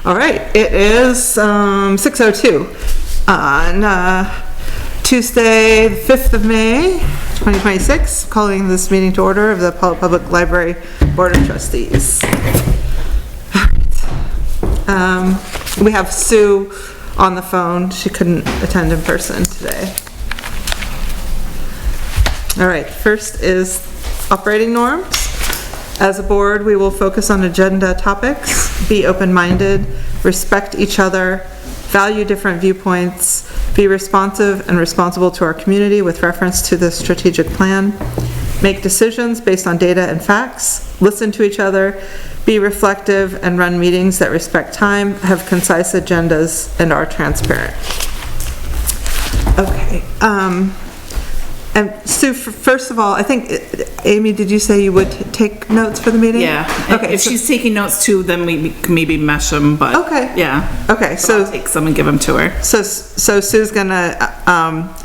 All right, it is 6:02 on Tuesday, the 5th of May, 2026, calling this meeting to order of the Pawlet Public Library Board of Trustees. All right. We have Sue on the phone. She couldn't attend in person today. All right, first is operating norms. As a board, we will focus on agenda topics, be open-minded, respect each other, value different viewpoints, be responsive and responsible to our community with reference to the strategic plan, make decisions based on data and facts, listen to each other, be reflective, and run meetings that respect time, have concise agendas, and are transparent. Okay. And Sue, first of all, I think, Amy, did you say you would take notes for the meeting? Yeah. Okay. If she's taking notes too, then we can maybe mesh them, but. Okay. Yeah. Okay, so. I'll take some and give them to her. So Sue's gonna,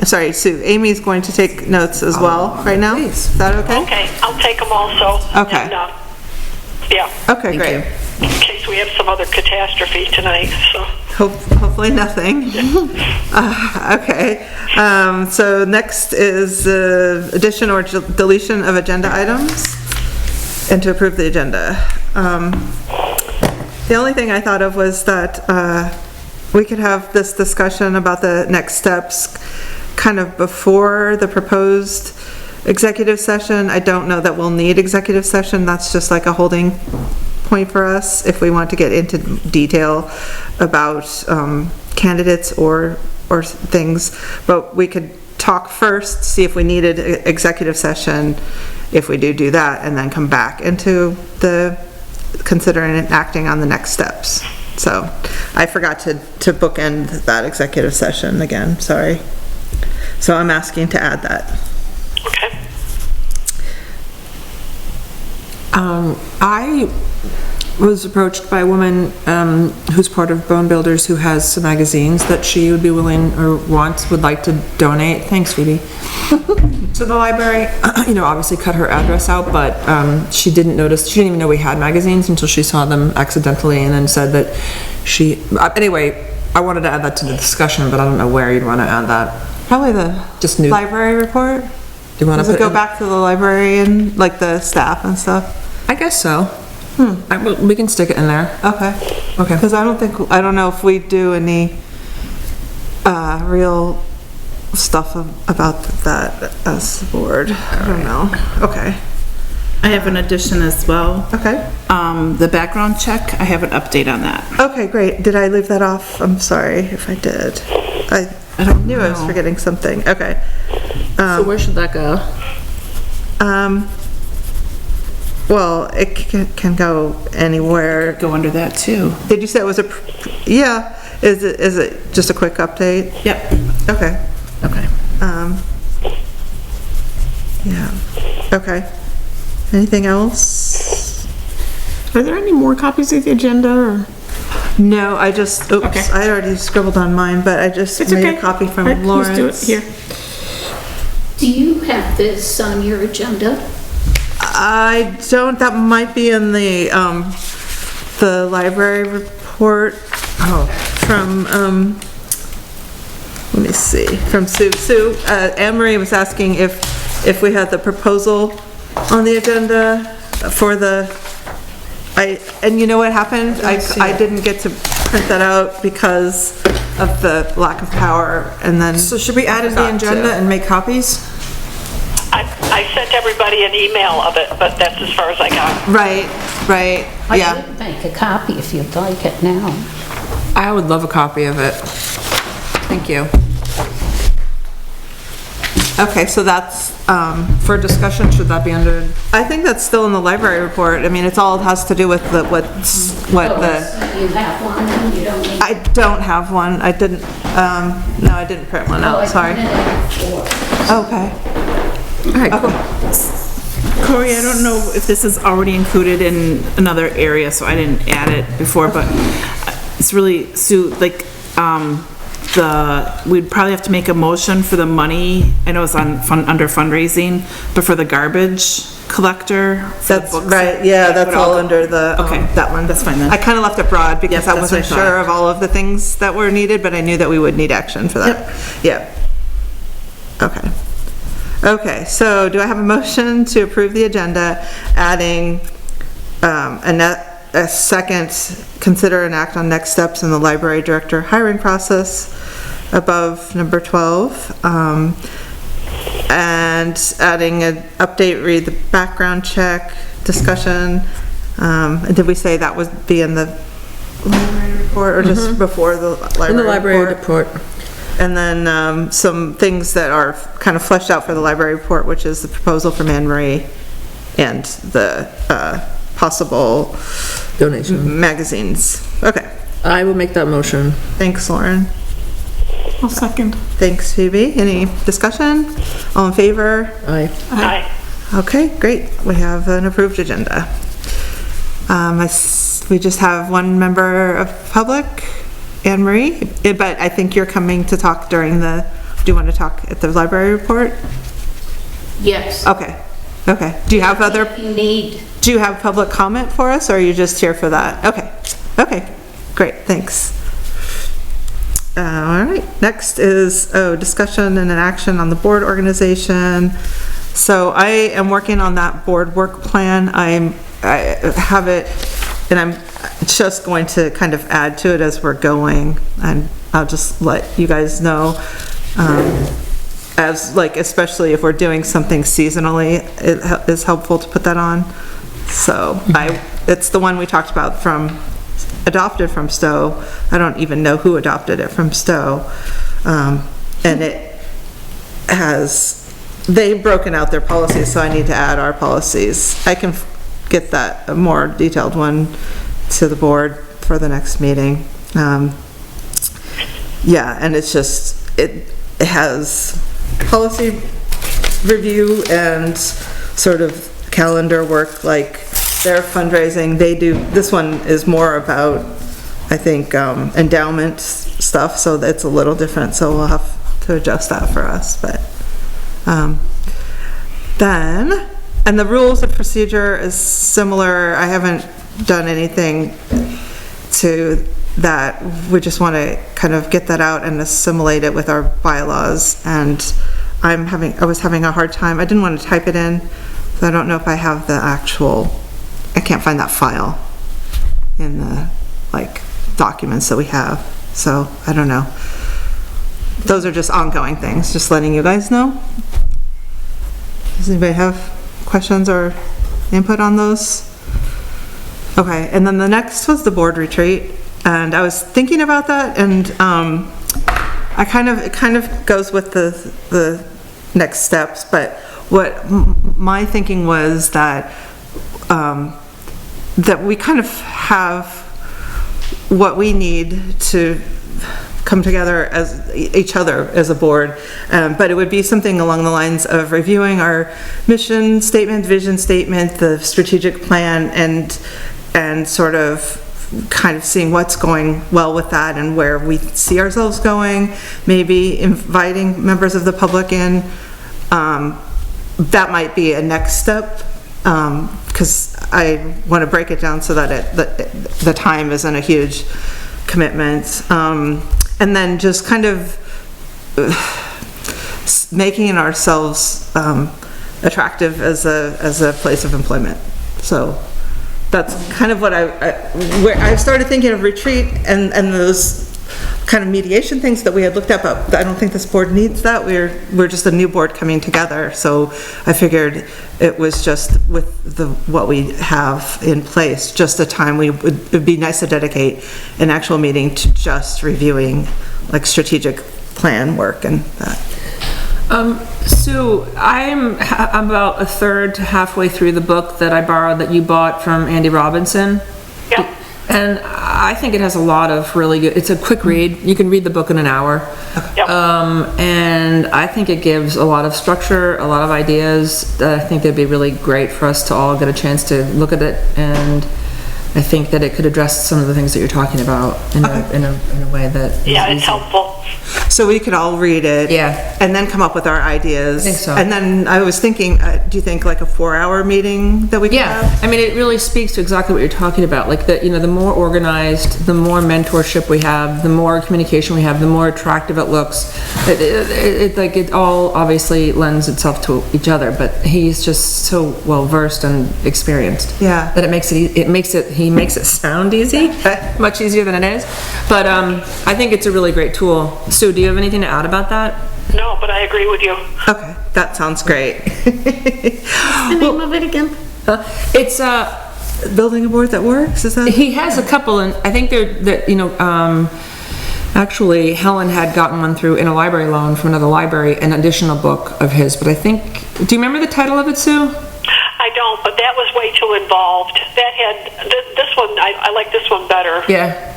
sorry, Sue, Amy's going to take notes as well right now? Please. Is that okay? Okay, I'll take them also. Okay. And, yeah, Okay, Thank great. you. in case we have some other catastrophe tonight, so. Hopefully nothing. Okay, so next is addition or deletion of agenda items and to approve the agenda. The only thing I thought of was that we could have this discussion about the next steps kind of before the proposed executive session. I don't know that we'll need executive session. That's just like a holding point for us if we want to get into detail about candidates or things, but we could talk first, see if we needed executive session, if we do that, and then come back into the considering and acting on the next steps. So I forgot to bookend that executive session again, sorry. So I'm asking to add that. Okay. I was approached by a woman who's part of Bone Builders who has some magazines that she would be willing or would like to donate. Thanks, Phoebe. To the library. You know, obviously cut her address out, but she didn't even know we had magazines until she saw them accidentally and then said that anyway, I wanted to add that to the discussion, but I don't know where you'd want to add that. Probably the library report. Do you want to go back to the library and like the staff and stuff? I guess so. We can stick it in there. Okay. Okay. Because I don't know if we do any real stuff about that as the board. I don't know. Okay. I have an addition as well. Okay. The background check, I have an update on that. Okay, great. Did I leave that off? I'm sorry if I did. I knew I was forgetting something. Okay. So where should that go? Well, it can go anywhere. Go under that too. Did you say it was yeah. Is it just a quick update? Yep. Okay. Okay. Yeah. Okay. Anything else? Are there any more copies of the agenda or? No, I just, oops, Okay. I already scribbled on mine, but I just It's made okay. a copy from All right, Lawrence. let's do it here. Do you have this on your agenda? I don't, that might be in the library report. Oh, from, let me see, from Sue. Anne Marie was asking if we had the proposal on the agenda for and you know what happened? I didn't get to print that out because of the lack of power, and then. So should we add it to the agenda and make copies? I sent everybody an email of it, but that's as far as I got. Right, I yeah. could make a copy if you'd like it now. I would love a copy of it. Thank you. Okay, so that's, For discussion, should that be under? I think that's still in the library report. I mean, it's all has to do with what Oh, the, you have one and you don't need. I don't have one. I didn't, no, I didn't print one out, sorry. Okay. All right, cool. Corey, I don't know if this is already included in another area, so I didn't add it before, but it's really, Sue, like, we'd probably have to make a motion for the money. I know it's under fundraising, but for the garbage, collector. for the That's books. right, yeah, that's Put all under the, Okay, that one. that's fine then. I kind of left it broad because I that's wasn't what I thought. sure of all of the things that were needed, but I knew that we would need action for that. Yeah. Okay. Okay, so do I have a motion to approve the agenda, adding a second, consider and act on next steps in the library director hiring process above number 12, and adding an update, read the background check, discussion. Did we say that would be in the library report or just before the library report? In the library report. And then some things that are kind of fleshed out for the library report, which is the proposal from Anne Marie and the possible Donation. magazines. Okay, I will make that motion. thanks, Lauren. I'll second. Thanks, Phoebe. Any discussion? All in favor? Aye. Aye. Okay, great. We have an approved agenda. We just have one member of public, Anne Marie, but I think you're coming to talk during the, do you want to talk at the library report? Yes. Okay, okay. Do you have If you need, do you have public comment for us, or are you just here for that? Okay, okay, great, thanks. All right, next is, discussion and an action on the board organization. So I am working on that board work plan. I have it, and I'm just going to kind of add to it as we're going, and I'll just let you guys know. As like, especially if we're doing something seasonally, it is helpful to put that on. So it's the one we talked about adopted from Stowe. I don't even know who adopted it from Stowe. And it has, they've broken out their policies, so I need to add our policies. I can get that, a more detailed one to the board for the next meeting. Yeah, and it's just, it has policy review and sort of calendar work, like their fundraising, they do, this one is more about, I think, endowment stuff, so that's a little different, so we'll have to adjust that for us, but, then, and the rules of procedure is similar. I haven't done anything to that. We just want to kind of get that out and assimilate it with our bylaws, and I was having a hard time. I didn't want to type it in, so I don't know if I have the actual, I can't find that file in the, like, documents that we have, so I don't know. Those are just ongoing things, just letting you guys know. Does anybody have questions or input on those? Okay, and then the next was the board retreat, and I was thinking about that, and it kind of goes with the next steps, but what my thinking was that that we kind of have what we need to come together as each other as a board, but it would be something along the lines of reviewing our mission statement, vision statement, the strategic plan, and sort of kind of seeing what's going well with that and where we see ourselves going, maybe inviting members of the public in. That might be a next step, because I want to break it down so that the time isn't a huge commitment. And then just kind of making ourselves attractive as a place of employment. So that's kind of what where I started thinking of retreat and those kind of mediation things that we had looked at, but I don't think this board needs that. We're just a new board coming together, so I figured it was just with what we have in place, just a time it'd be nice to dedicate an actual meeting to just reviewing like strategic plan work and that. So I'm about a third to halfway through the book that I borrowed that you bought from Andy Robinson. Yep. And I think it has a lot of really good, it's a quick read. You can read the book in an hour. Yep. And I think it gives a lot of structure, a lot of ideas that I think they'd be really great for us to all get a chance to look at it and I think that it could address some of the things that you're talking about in a way that is Yeah, it's easy. helpful. So we could all read it. Yeah. And then come up with our ideas. I think so. And then I was thinking, do you think like a 4-hour meeting that we could Yeah, have? I mean, it really speaks to exactly what you're talking about, like the more organized, the more mentorship we have, the more communication we have, the more attractive it looks. It all obviously lends itself to each other, but he's just so well versed and experienced. Yeah. That he makes it sound easy, much easier than it is. But I think it's a really great tool. Sue, do you have anything to add about that? No, but I agree with you. Okay, that sounds great. The name of it again? It's Building a board that works, is that? he has a couple, and I think actually Helen had gotten one through in a library loan from another library, an additional book of his, but I think, do you remember the title of it, Sue? I don't, but that was way too involved. That had, this one, I like this one better. Yeah.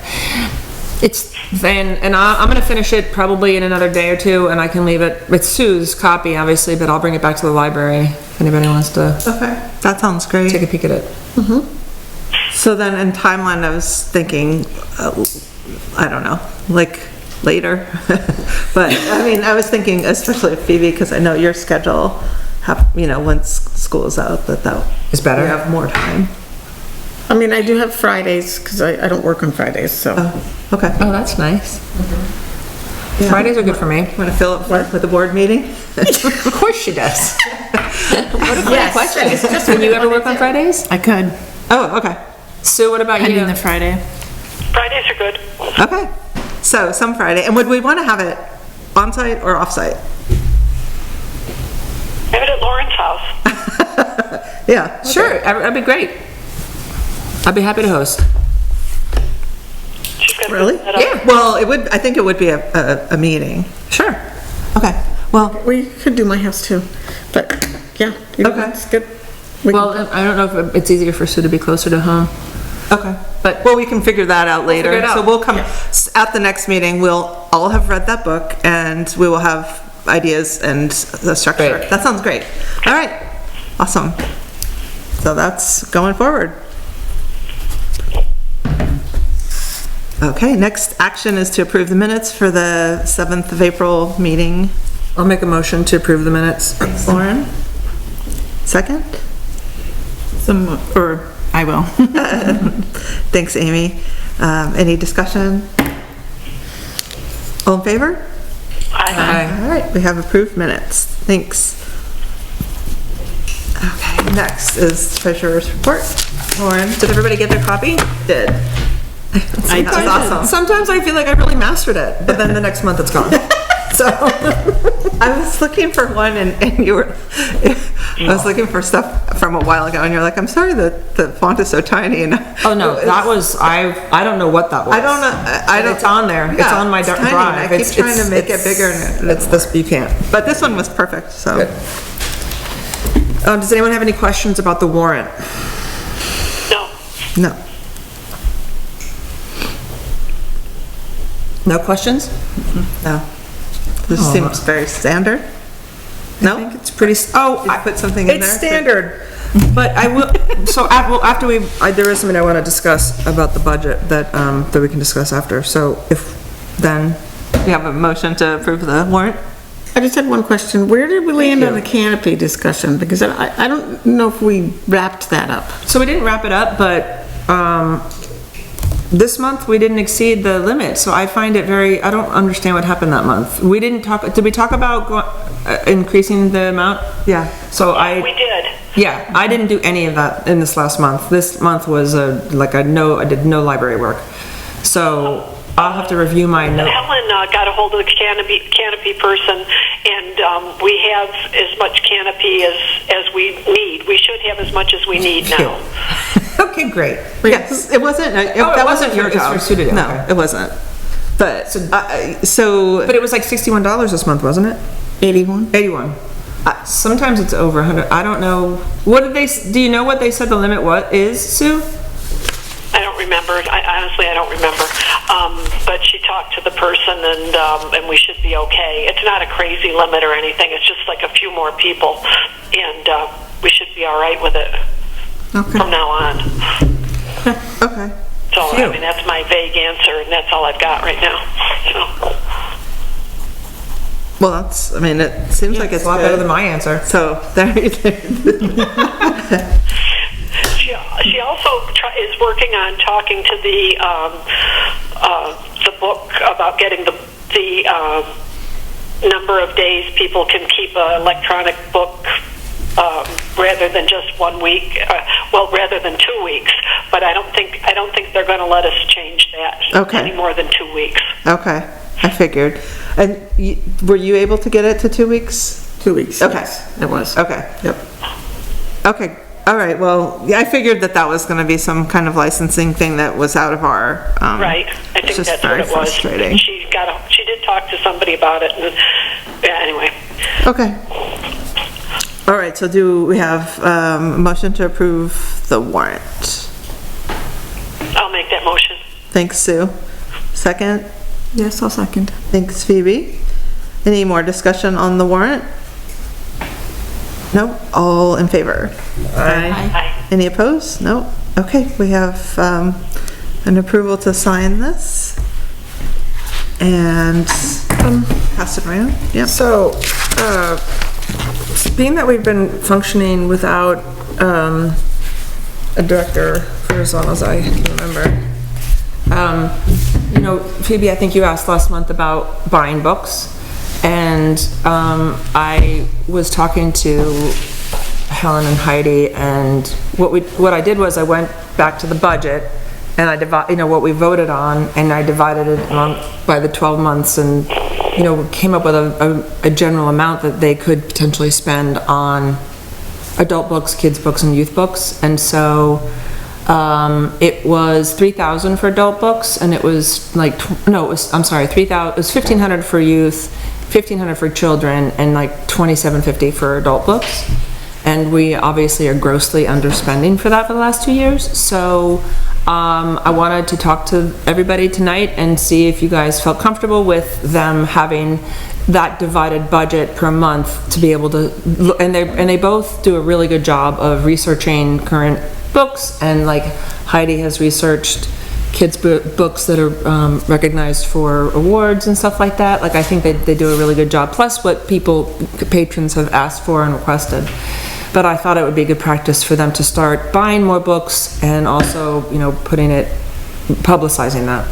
I'm gonna finish it probably in another day or two, and I can leave it, it's Sue's copy, obviously, but I'll bring it back to the library if anybody wants to Okay, that sounds great. take a peek at it. So then in timeline, I was thinking, I don't know, like later. But I mean, I was thinking, especially Phoebe, because I know your schedule, once school is out, that Is better? you have more time. I mean, I do have Fridays, because I don't work on Fridays, so. Okay. Oh, that's nice. Fridays are good for me. Want to fill up with a board meeting? Of course she does. What a funny question. It's just when you ever work on Fridays? I could, Oh, okay. Sue, what about pending you? the Friday. Fridays are good. Okay. So some Friday. And would we want to have it on-site or off-site? Have it at Lauren's house. Yeah. Sure, that'd be great. I'd be happy to host. She's gonna Really? put that up. Yeah. Well, I think it would be a meeting. Sure. Okay. Well, We could do my house too, but yeah, Okay. that's good. We Well, I don't know if it's easier for Sue to be closer to home. okay. But- Well, we can figure that out later. figure it out. So we'll come, at the next meeting, we'll all have read that book and we will have ideas and the structure. Great. That sounds great. All right. Awesome. So that's going forward. Okay, next action is to approve the minutes for the 7th of April meeting. I'll make a motion to approve the minutes. Thanks, Lauren. Second? I will. Thanks, Amy. Any discussion? All in favor? All right, we have approved minutes. Thanks. Okay, next is treasurer's report. Lauren, Did everybody get their copy? did. I That's did. awesome. Sometimes I feel like I really mastered it, but then the next month it's gone. So, I was looking for one and you were, I was looking for stuff from a while ago and you're like, I'm sorry that the font is so tiny and. oh no, that was, I don't know what that was. I don't know, I don't. It's on there. It's Yeah, on my it's drive. tiny, and I keep It's- trying to make it it's- bigger and It's this, you can't. but this one was perfect, so. Good. Does anyone have any questions about the warrant? No. No. No questions? No. This seems very standard. No? I think it's pretty, oh, Did you put something in it's there? standard, but I will, so after there is something I want to discuss about the budget that we can discuss after, so you have a motion to approve the warrant? I just had one question. Where did we land on the canopy discussion? Because I don't know if we wrapped that up. So we didn't wrap it up, but, this month we didn't exceed the limit, so I find it I don't understand what happened that month. Did we talk about increasing the amount? Yeah. So We did. yeah, I didn't do any of that in this last month. This month was I did no library work. So I'll have to review my note. Helen got a hold of the canopy person, and we have as much canopy as we need. We should have as much as we need now. Okay, great. Yes, it wasn't, that wasn't your it's for job. Sue to do, No, okay. it wasn't. But, But it was like $61 this month, wasn't it? 81? 81. Sometimes it's over 100. I don't know. What did do you know what they said the limit is, Sue? I don't remember. Honestly, I don't remember. But she talked to the person, and we should be okay. It's not a crazy limit or anything. It's just like a few more people, and we should be all right with it from now on. okay. Okay. So, Phew. I mean, that's my vague answer, and that's all I've got right now. So, Well, that's, I mean, it seems like it's a lot better good. than my answer. So, there you go. she also is working on talking to the book about getting the number of days people can keep an electronic book rather than just 1 week, rather than 2 weeks. But I don't think they're going to let us change that any more than 2 weeks. Okay, I figured. And were you able to get it to 2 weeks? 2 weeks. Okay. Yes, it was. Okay. Yep. Okay, all right, well, yeah, I figured that was gonna be some kind of licensing thing that was out of our, Right, I think that's what it was. frustrating. She did talk to somebody about it, and anyway. Okay. All right, so do we have a motion to approve the warrant? I'll make that motion. Thanks, Sue. Second? Yes, I'll second. Thanks, Phoebe. Any more discussion on the warrant? No? All in favor? Aye. Any opposed? No? Okay, we have an approval to sign this. And pass it around. Yep. So, being that we've been functioning without a director for as long as I can remember, you know, Phoebe, I think you asked last month about buying books, and I was talking to Helen and Heidi, and what I did was I went back to the budget and I what we voted on, and I divided it by the 12 months, and came up with a general amount that they could potentially spend on adult books, kids books, and youth books. And so it was $3,000 for adult books, and it was like $3,000. It was $1,500 for youth, $1,500 for children, and like $2,750 for adult books. And we obviously are grossly underspending for that for the last 2 years. So I wanted to talk to everybody tonight and see if you guys felt comfortable with them having that divided budget per month to be able to, and they both do a really good job of researching current books, and like Heidi has researched kids books that are recognized for awards and stuff like that. Like, I think they do a really good job, plus what patrons have asked for and requested. But I thought it would be good practice for them to start buying more books and also, publicizing that.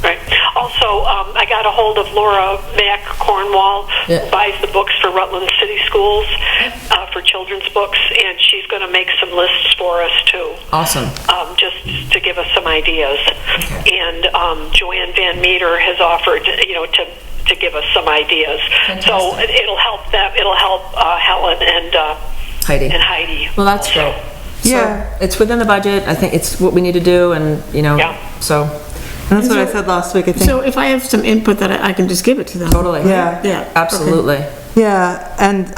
Right. Also, I got a hold of Laura Mack Cornwall, who buys the books for Rutland City Schools, for children's books, and she's going to make some lists for us too. Awesome. Just to give us some ideas. Okay. And Joanne Van Meter has offered, to give us some ideas. Fantastic. So it'll help them. It'll help Helen and Heidi. Well, that's great. Yeah, so it's within the budget. I think it's what we need to do, and so. And that's what I said last week, I think. So if I have some input that I can just give it to them. Totally. Yeah. Absolutely. Okay. Yeah, and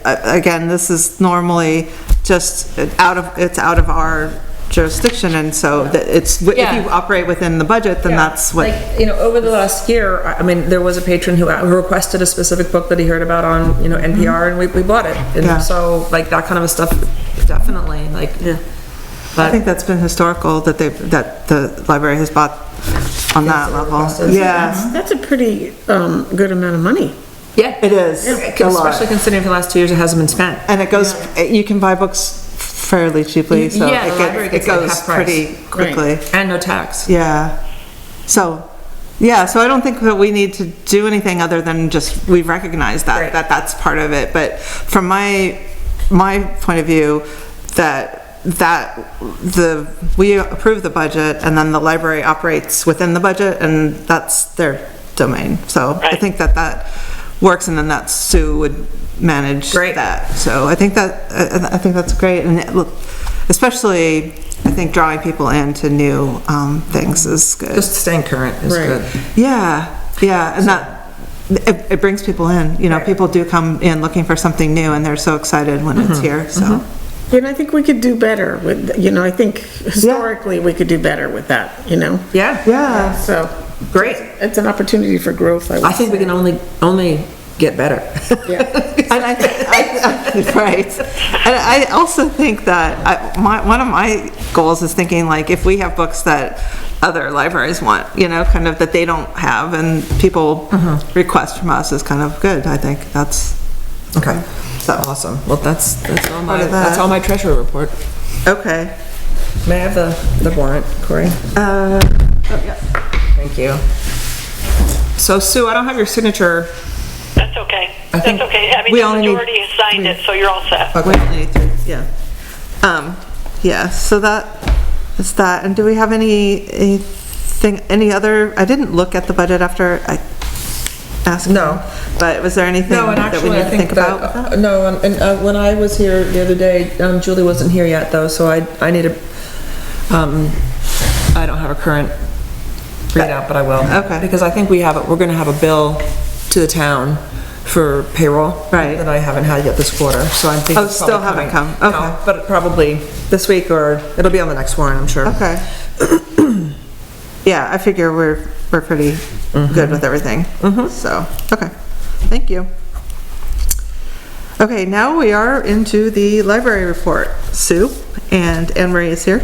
again, this is normally just out of our jurisdiction, and so that if you operate within the budget, then that's what. Over the last year, I mean, there was a patron who requested a specific book that he heard about on NPR, and we bought it. And so that kind of stuff, definitely But I think that's been historical that the library has bought on that level. Yeah, That's a pretty good amount of money. Yeah, it is. Especially considering for the last 2 years it hasn't been spent. And it goes. You can buy books fairly cheaply, so it goes pretty quickly. Right. And no tax. Yeah. So I don't think that we need to do anything other than just we recognize that that's part of it. But from my point of view, we approve the budget, and then the library operates within the budget, and that's their domain. So I think that works, and then that Sue would manage that. So I think that's great, and especially I think drawing people into new things is good. Just staying current is good. Yeah, and it brings people in. People do come in looking for something new, and they're so excited when it's here. So. And I think we could do better with, I think historically we could do better with that, Yeah. So. Great. It's an opportunity for growth, I think we can only get better. And right. And I also think that one of my goals is thinking like if we have books that other libraries want, kind of that they don't have and people request from us is kind of good. I think that's Okay, so awesome. Well, that's all my, Part of that. that's all my treasurer report. okay. May I have the warrant, Corey? Yeah. Thank you. So Sue, I don't have your signature. That's okay. I think That's okay. I mean, we the only need majority has signed it, so you're all set. We only need 3, yeah. Yeah, so that is that. And do we have any other, I didn't look at the budget after I asked. No. But was there anything No, and that we actually, need I to think think about? that, no, and when I was here the other day, Julie wasn't here yet though, so I need a, I don't have a current readout, but I will. Okay. Because I think we're gonna have a bill to the town for payroll. Right. That I haven't had yet this quarter, so I'm thinking. Oh, it's still probably haven't come. coming. Okay. No, but probably this week, or it'll be on the next warrant, I'm sure. Okay. Yeah, I figure we're pretty good with everything. So, okay. Thank you. Okay, now we are into the library report. Sue and Anne Marie is here.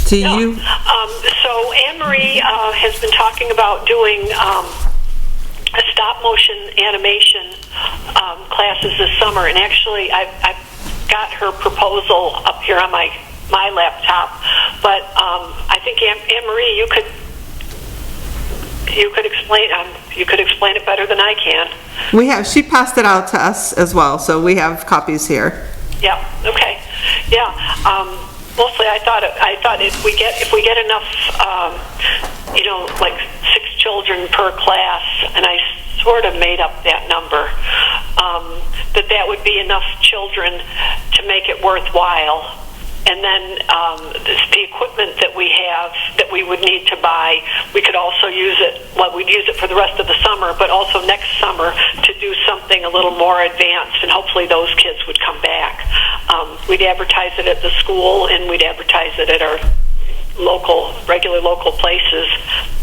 Do you? So Anne Marie has been talking about doing a stop motion animation classes this summer, and actually I've got her proposal up here on my laptop. But I think Anne Marie, you could explain it better than I can. She passed it out to us as well, so we have copies here. Yeah. Okay. Yeah. Mostly, I thought if we get enough, like 6 children per class, and I sort of made up that number, that would be enough children to make it worthwhile. And then the equipment that we have that we would need to buy, we could also use it. Well, we'd use it for the rest of the summer, but also next summer to do something a little more advanced, and hopefully those kids would come back. We'd advertise it at the school, and we'd advertise it at our regular local places.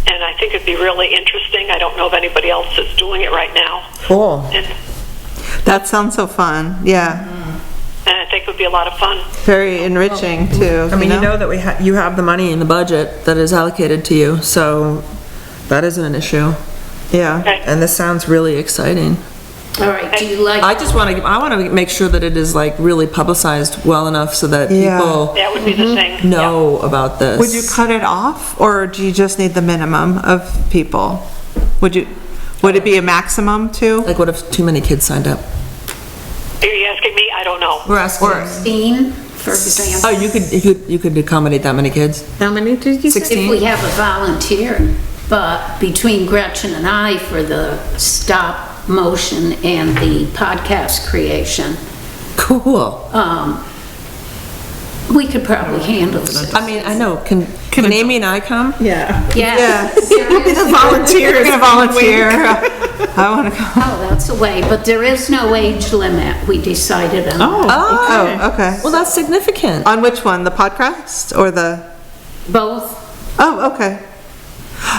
And I think it'd be really interesting. I don't know if anybody else is doing it right now. Cool. And That sounds so fun. Yeah. I think it would be a lot of fun. Very enriching too. I mean, you know that you have the money in the budget that is allocated to you, so that isn't an issue. Yeah. Okay. And this sounds really exciting. All right, do you like? I want to make sure that it is like really publicized well enough so that Yeah. people That would be the thing. know about this. Would you cut it off, or do you just need the minimum of people? Would it be a maximum too? Like, what if too many kids signed up? Are you asking me? I don't know. We're asking. 16, for example. Oh, you could accommodate that many kids? How many did you say? 16? If we have a volunteer, but between Gretchen and I for the stop motion and the podcast creation, Cool. we could probably handle it. I mean, I know, can Amy and I come? Yeah. Yeah. Volunteers. You're gonna volunteer. I want to go. Oh, that's a way, but there is no age limit, we decided on. Oh, okay. Well, that's significant. On which one, the podcast or the? Both. Oh, okay.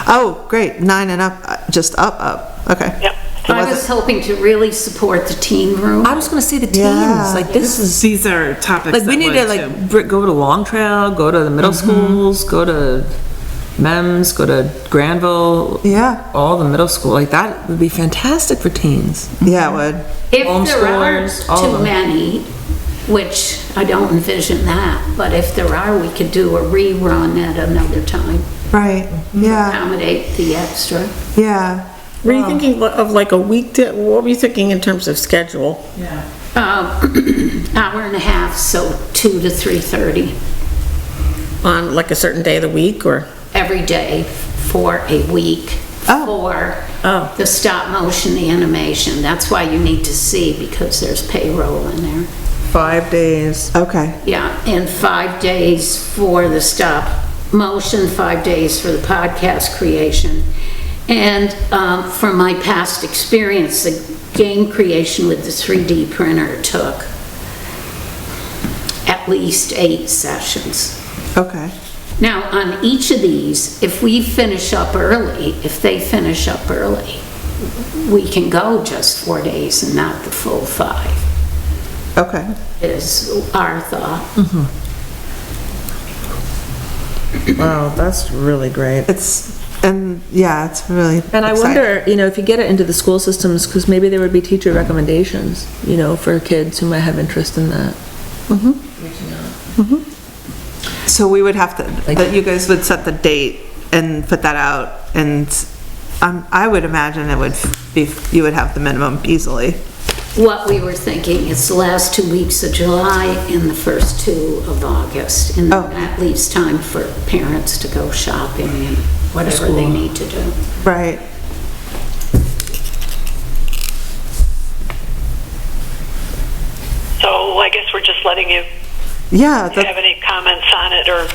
Oh, great, 9 and up, just up, okay. Yep. I was hoping to really support the teen room. I was gonna say the teens, Yeah. like this is, These are topics like we that need to like go to Long Trail, go to the middle schools, go to MEMS, go to Granville. Yeah. All the middle school, like that would be fantastic for teens. Yeah, it would. If there homeschoolers, all of are too them. many, which I don't envision that, but if there are, we could do a rerun at another time, Right, yeah, accommodate the extra. yeah. Were you thinking of like a weekday, what were you thinking in terms of schedule? Hour and a half, so 2 to 3:30 On like a certain day of the week, or? every day for a week for the stop motion, the animation. That's why you need to see, because there's payroll in there. 5 days. Okay, Yeah, and 5 days for the stop motion, 5 days for the podcast creation. And from my past experience, the game creation with the 3D printer took at least 8 sessions. okay. Now, on each of these, if we finish up early, if they finish up early, we can go just 4 days and not the full 5, Okay. is our thought. Wow, that's really great. It's really And I exciting. wonder, if you get it into the school systems, because maybe there would be teacher recommendations, for kids who might have interest in that. So we would have to, that you guys would set the date and put that out, and I would imagine it would be, you would have the minimum easily. What we were thinking is the last 2 weeks of July and the first 2 of August. And Oh. that leaves time for parents to go shopping and whatever they need to do. Right. So I guess we're just letting you Yeah, have any comments on it, or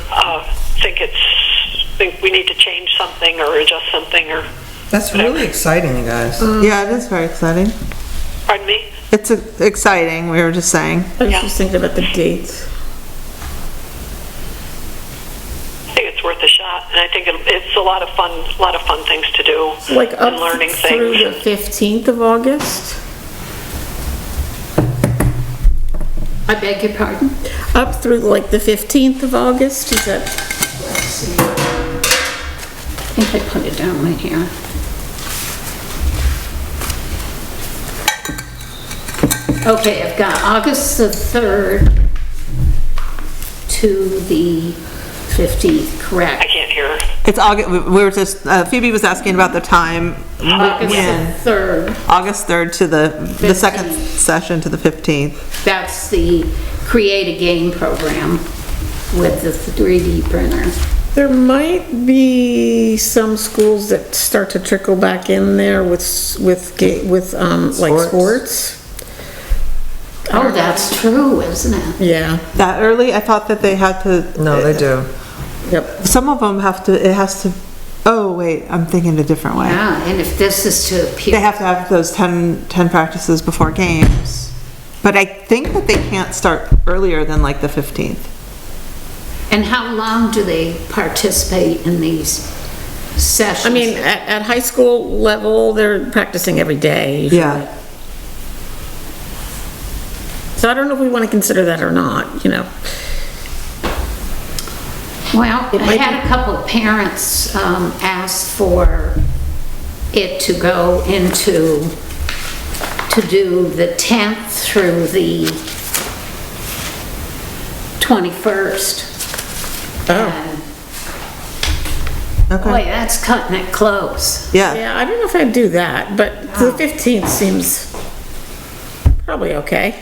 think we need to change something or adjust something, or, That's really exciting, you guys. yeah, it is very exciting. pardon me? It's exciting, we were just saying. I was Yeah. just thinking about the dates. I think it's worth a shot, and I think it's a lot of fun things to do, Like up and learning through things. the 15th of August? I beg your pardon? Up through like the 15th of August, is that? Let's see. I think I put it down right here. Okay, I've got August the 3rd to the 15th, I correct? can't hear. It's August, we were just, Phoebe was asking about the time. August When? the 3rd, August 3rd to the second 15th. session to the 15th. that's the Create a Game program with the 3D printer. There might be some schools that start to trickle back in there with like sports. Oh, that's true, isn't it? Yeah, That early, I thought that they had to. No, they do. yep. Some of them have to, it has to, oh, wait, I'm thinking a different way. Yeah, and if this is to They appeal, have to have those 10 practices before games. But I think that they can't start earlier than like the 15th. and how long do they participate in these sessions? I mean, at high school level, they're practicing every day usually. Yeah. So I don't know if we want to consider that or not, Well, I might had a couple of parents ask for it to go into, to do the 10th through the 21st. Oh. And, boy, Okay. that's cutting it close. Yeah. Yeah, I don't know if I'd do that, but the 15th seems probably okay.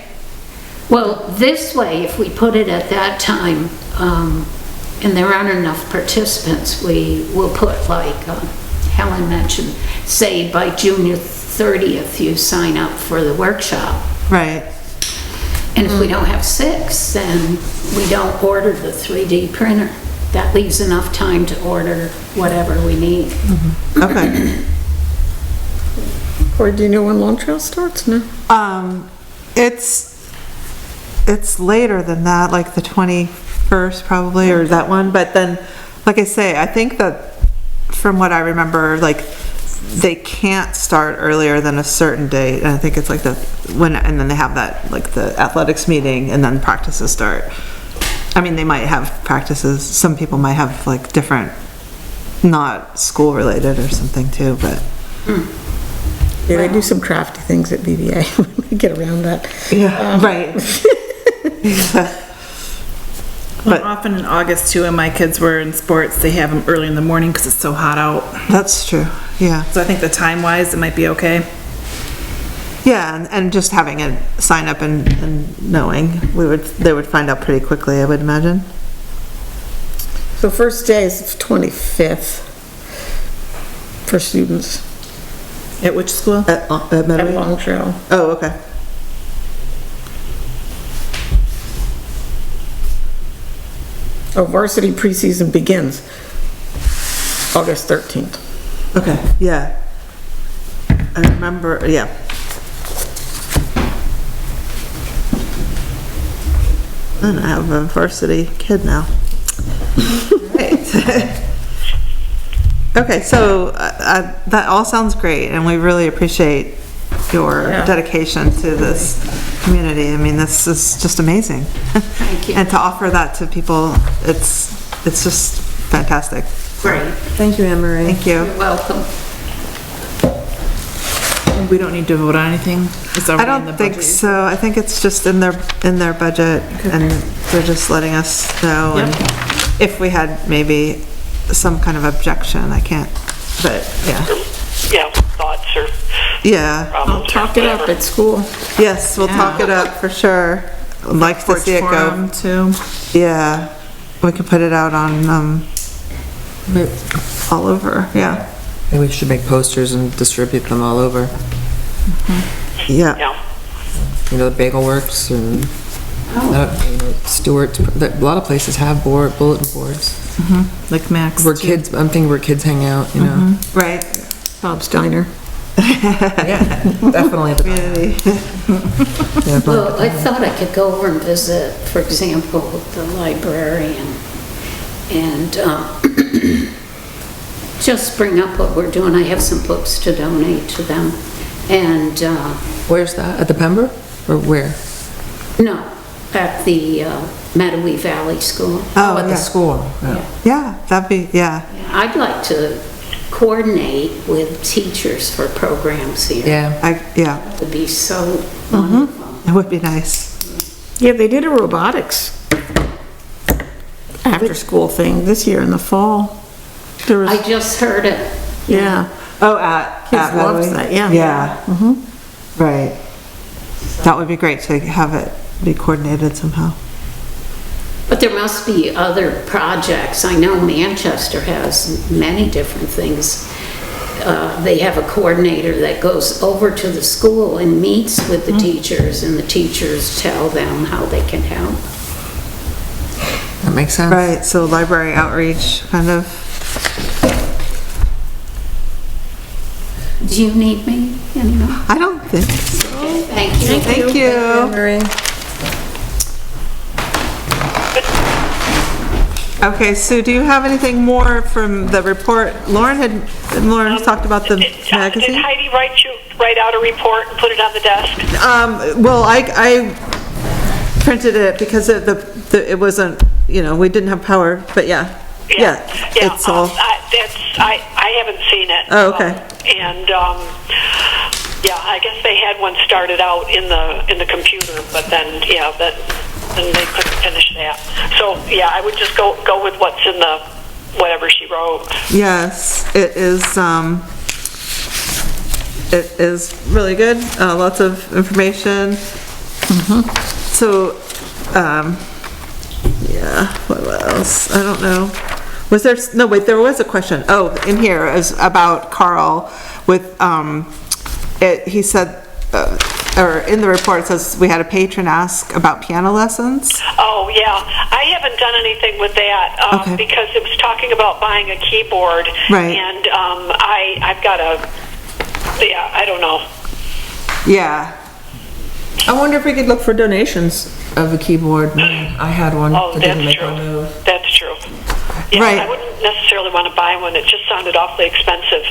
Well, this way, if we put it at that time, and there aren't enough participants, we will put like, Helen mentioned, say by June 30th, you sign up for the workshop. Right. And if we don't have 6, then we don't order the 3D printer. That leaves enough time to order whatever we need. Okay. Or do you know when Long Trail starts? No? It's later than that, like the 21st probably, or that one, but then, like I say, I think that from what I remember, like, they can't start earlier than a certain date, and I think it's like and then they have that, like, the athletics meeting, and then practices start. I mean, they might have practices, some people might have, like, different, not school-related or something too, but. Yeah, they do some crafty things at BVA. We get around that. Yeah, right. Well, often in August too, when my kids were in sports, they have them early in the morning because it's so hot out. That's true, yeah. So I think the time-wise, it might be okay. Yeah, and just having a sign up and knowing, they would find out pretty quickly, I would imagine. So first day is the 25th for students At which school? At at Medway? Long Trail. Oh, okay. Oh, varsity preseason begins August 13th. Okay, yeah. I remember, yeah. And I have a varsity kid now. Right. Okay, so that all sounds great, and we really appreciate your dedication to this community. I mean, this is just amazing. Thank you. And to offer that to people, it's just fantastic. Great. Thank you, Anne Marie. Thank you. You're welcome. We don't need to vote on anything? It's I already in the don't think budget. so. I think it's just in their budget, and they're just letting us know. And if we had maybe some kind of objection, I can't, but yeah. Yeah, thoughts or Yeah, problems. Talk it up at school. yes, we'll talk it up for sure. I'd like to Porch see it go. forum too. Yeah, we could put it out on, all over, yeah. Maybe we should make posters and distribute them all over. Yeah, Yeah. You know, the Bagel Works and, Stewart, a lot of places have bulletin boards. Like Max. Where too. kids, I'm thinking where kids hang out, you know? right. Bob's Diner. Yeah, definitely. Community. Yeah, but- Well, I thought I could go over and visit, for example, the library and just bring up what we're doing. I have some books to donate to them. And, Where's that? At the Pember? Or where? no, at the Medowee Valley School. Oh, At the yeah. school. Yeah. Yeah, that'd be, yeah. I'd like to coordinate with teachers for programs here. Yeah. Yeah, It would be so wonderful. it would be nice. Yeah, they did a robotics after-school thing this year in the fall. There was, I just heard it. yeah. Oh, at Kids loves Medowee? that, yeah. Yeah. Right. That would be great to have it be coordinated somehow. But there must be other projects. I know Manchester has many different things. They have a coordinator that goes over to the school and meets with the teachers, and the teachers tell them how they can help. That makes sense. Right, so library outreach, kind of. Do you need me anymore? I don't think so. Thank you. Thank you. Marie. Okay, Sue, do you have anything more from the report? Lauren has talked about the Did magazine? Heidi write out a report and put it on the desk? Well, I printed it because it wasn't, we didn't have power, but yeah. Yeah, it's all, I haven't seen it. Oh, okay. And, yeah, I guess they had one started out in the computer, but then, then they couldn't finish that. So, yeah, I would just go with what's in the, whatever she wrote. yes, it is really good, lots of information. So, yeah, what else? I don't know. There was a question. Oh, in here is about Carl with, he said, or in the report it says we had a patron ask about piano lessons. Oh, yeah. I haven't done anything with that Okay. because it was talking about buying a keyboard. Right. And I've got I don't know. Yeah. I wonder if we could look for donations of a keyboard. I had one Oh, that didn't that's make a true. move. That's true. Yeah, Right. I wouldn't necessarily want to buy one. It just sounded awfully expensive.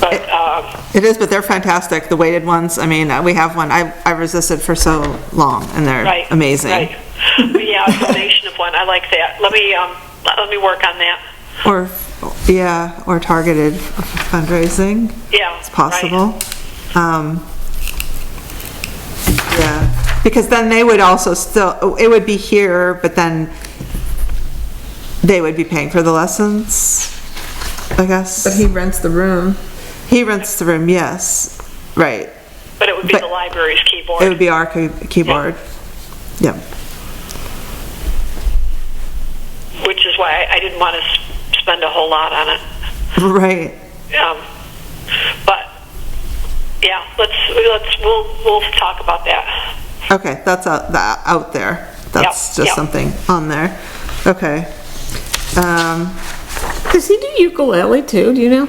But It is, but they're fantastic, the weighted ones. I mean, we have one. I resisted for so long, and they're right, amazing. Right. But yeah, a donation of one. I like that. Let me work on that. Or targeted fundraising. Yeah, It's possible. Yeah, because then they would also it would be here, but then they would be paying for the lessons, I guess. But he rents the room. He rents the room, yes, right. But it would be But- the library's keyboard. It would be our keyboard. Yeah. Which is why I didn't want to spend a whole lot on it. Right. But yeah, we'll talk about that. Okay, that's out there. That's Yep, just yep. something on there. Okay. Does he do ukulele too, do you know?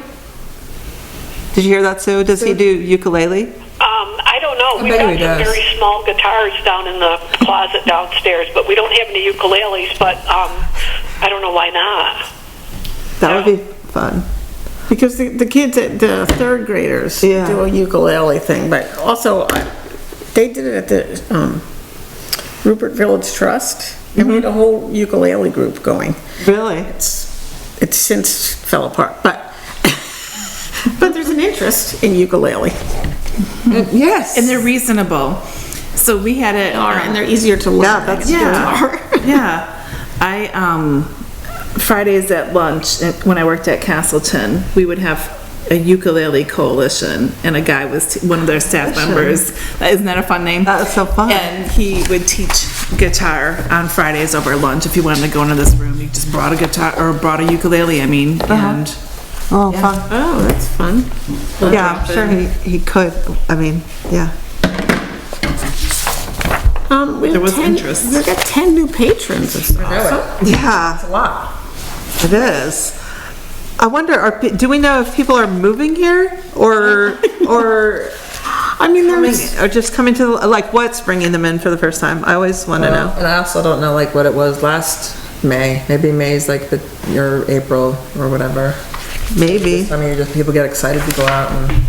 Did you hear that, Sue? Does he do ukulele? I don't know. We've bet got he some does. very small guitars down in the closet downstairs, but we don't have any ukuleles, but I don't know why not. That would be fun. Because the kids, the third graders Yeah. do a ukulele thing, but also they did it at the Rupert Village Trust. And we had a whole ukulele group going. Really? It's since fell apart, but but there's an interest in ukulele. Yes. And they're reasonable. So we had it. And they're easier to learn. Yeah, that's Yeah. I, Fridays at lunch, when I worked at Castleton, we would have a ukulele coalition, and a guy was one of their staff members. Isn't that a fun name? That's so fun. And he would teach guitar on Fridays over lunch. If you wanted to go into this room, you just brought a guitar, or brought a ukulele, and Oh, fun. Oh, that's fun. Yeah, I'm sure he could. I mean, yeah. There was interest. We've got 10 new patrons. It's awesome. Yeah. a lot. It is. I wonder, do we know if people are moving here or I mean, there's, or just coming to, like, what's bringing them in for the first time? I always want to know. And I also don't know like what it was last May. Maybe May's like your April or whatever. Maybe. I mean, just people get excited to go out and.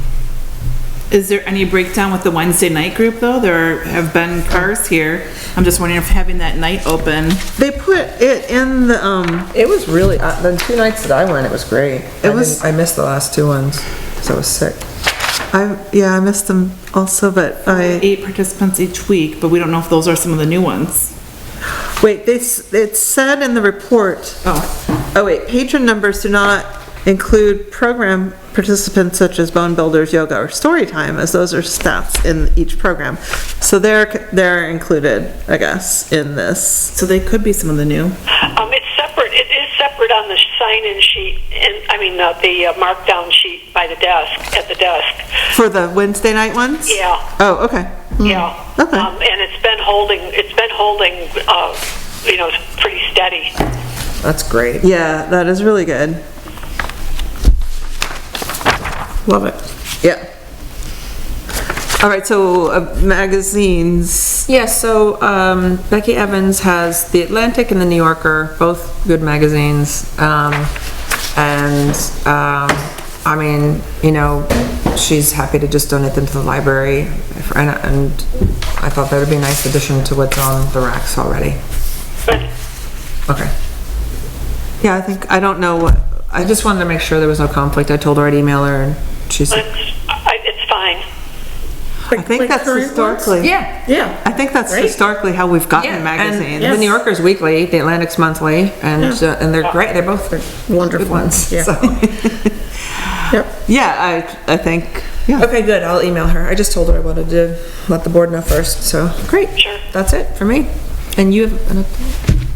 Is there any breakdown with the Wednesday night group, though? There have been cars here. I'm just wondering if having that night open. They put it in the, It was really, the 2 nights that I went, it was great. It was- I missed the last 2 ones, so I was sick. I missed them also, but 8 participants each week, but we don't know if those are some of the new ones. wait, it said in the report, oh wait, patron numbers do not include program participants such as bone builders, yoga, or story time, as those are stats in each program. So they're included, I guess, in this. So they could be some of the new. It's separate. It is separate on the sign-in sheet, and I mean the markdown sheet by the desk, at the desk. For the Wednesday night ones? Yeah. Oh, okay. Yeah. Okay. And it's been holding, pretty steady. That's great. Yeah, that is really good. love it. Yeah. All right, so magazines. Yeah, so Becky Evans has The Atlantic and The New Yorker, both good magazines. I mean, she's happy to just donate them to the library. And I thought that would be a nice addition to what's on the racks already. But Okay. Yeah, I don't know what, I just wanted to make sure there was no conflict. I told her I'd email her and she said, it's fine. I think that's current historically. yeah. Yeah. I think that's Great. historically how we've gotten And magazines. The New Yorker's weekly, The Atlantic's monthly, and they're great. They're both Wonderful. good ones. Yeah. So. Yep. Yeah, I think, yeah. Okay, good. I'll email her. I just told her I wanted to let the board know first, so great. Sure. That's it for me. And you have an update?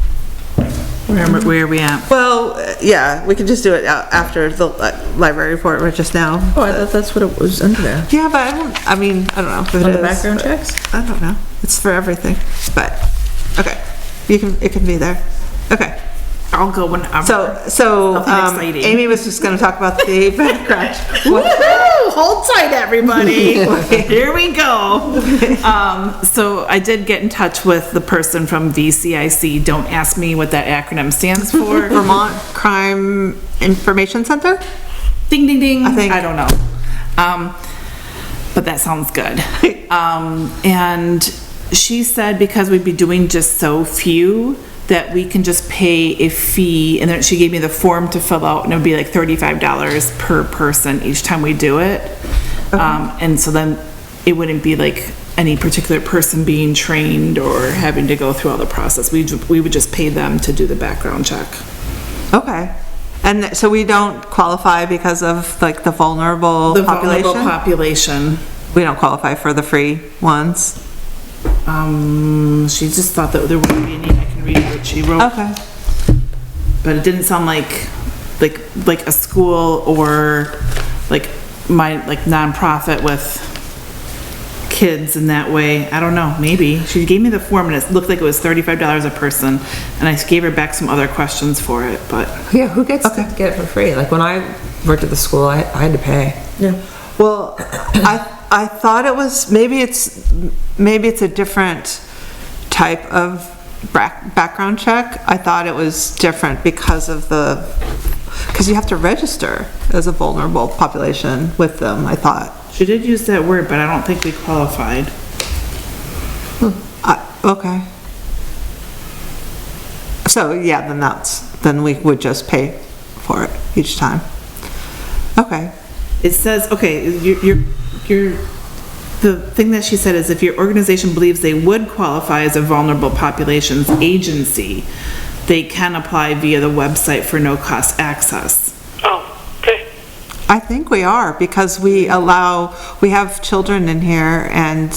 Where are we at? Well, yeah, we can just do it after the library report, or just now. Oh, I thought that's what it was under there. Yeah, but I don't know if it On is. the background but checks? I don't know. It's for everything, but, okay. It can be there. Okay. I'll go whenever. So, Nothing exciting. Amy was just gonna talk about the background. Woohoo! Hold tight, everybody. Here we go. So I did get in touch with the person from VCIC. Don't ask me what that acronym stands for. Vermont Crime Information Center? Ding, ding, ding. I think. I don't know. But that sounds good. And she said because we'd be doing just so few, that we can just pay a fee, and then she gave me the form to fill out, and it would be like $35 per person each time we do it. And so then it wouldn't be like any particular person being trained or having to go through all the process. We would just pay them to do the background check. Okay. And so we don't qualify because of like the vulnerable population? Vulnerable population. We don't qualify for the free ones? She just thought that there wouldn't be any. I can read what she wrote. Okay. But it didn't sound like a school or like my nonprofit with kids in that way. I don't know, maybe. She gave me the form and it looked like it was $35 a person, and I gave her back some other questions for it, but Yeah, who gets to get it for free? Like when I worked at the school, I had to pay. Yeah. Well, I thought it was, maybe it's a different type of background check. I thought it was different because of because you have to register as a vulnerable population with them, I thought. She did use that word, but I don't think we qualified. Okay. So, yeah, then we would just pay for it each time. Okay. It says, okay, the thing that she said is if your organization believes they would qualify as a vulnerable populations agency, they can apply via the website for no-cost access. Oh, okay. I think we are, because we have children in here, and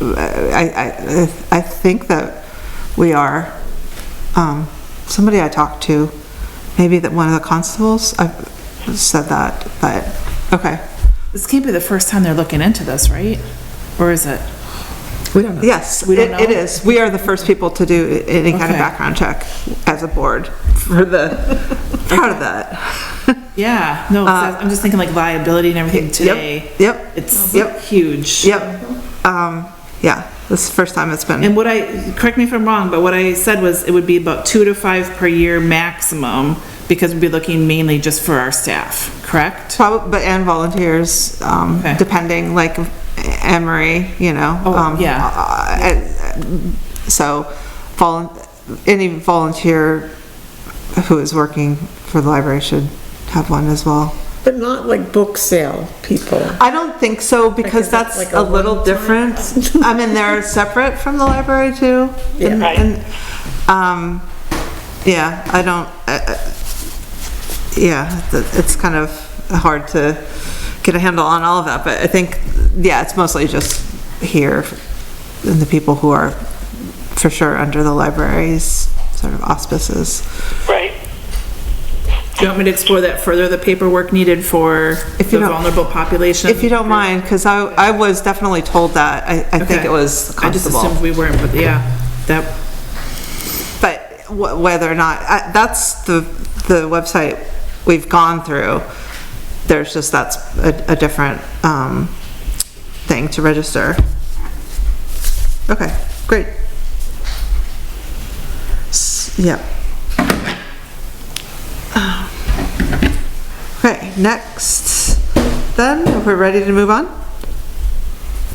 I think that we are. Somebody I talked to, maybe that one of the constables, I said that, but, okay. This can't be the first time they're looking into this, right? Or is it? We don't know. Yes, We don't know? it is. We are the first people to do any kind of Okay. background check as a board for proud of that. Yeah, no, 'cause I'm just thinking like liability and everything today. Yep. It's Yep. huge. Yep. Yeah, this is the first time it's been. And correct me if I'm wrong, but what I said was it would be about 2 to 5 per year maximum, because we'd be looking mainly just for our staff, correct? Probably, but and volunteers, depending, like Emery, so any volunteer who is working for the library should have one as well. But not like book sale people. I don't think so, because is it that's like a a little one-time? different. I mean, they're separate from the library too. Yeah. Right. Yeah, I don't, it's kind of hard to get a handle on all of that, but I think, yeah, it's mostly just here and the people who are for sure under the library's sort of auspices. Right. Do you want me to explore that further, the paperwork needed for If the you don't- vulnerable population? If you don't mind, because I was definitely told that. I think Okay. it was I just constable. assumed we weren't, but yeah, that, But whether or not, that's the website we've gone through. There's just, that's a different thing to register. Okay, great. Yeah. Okay, next, then, if we're ready to move on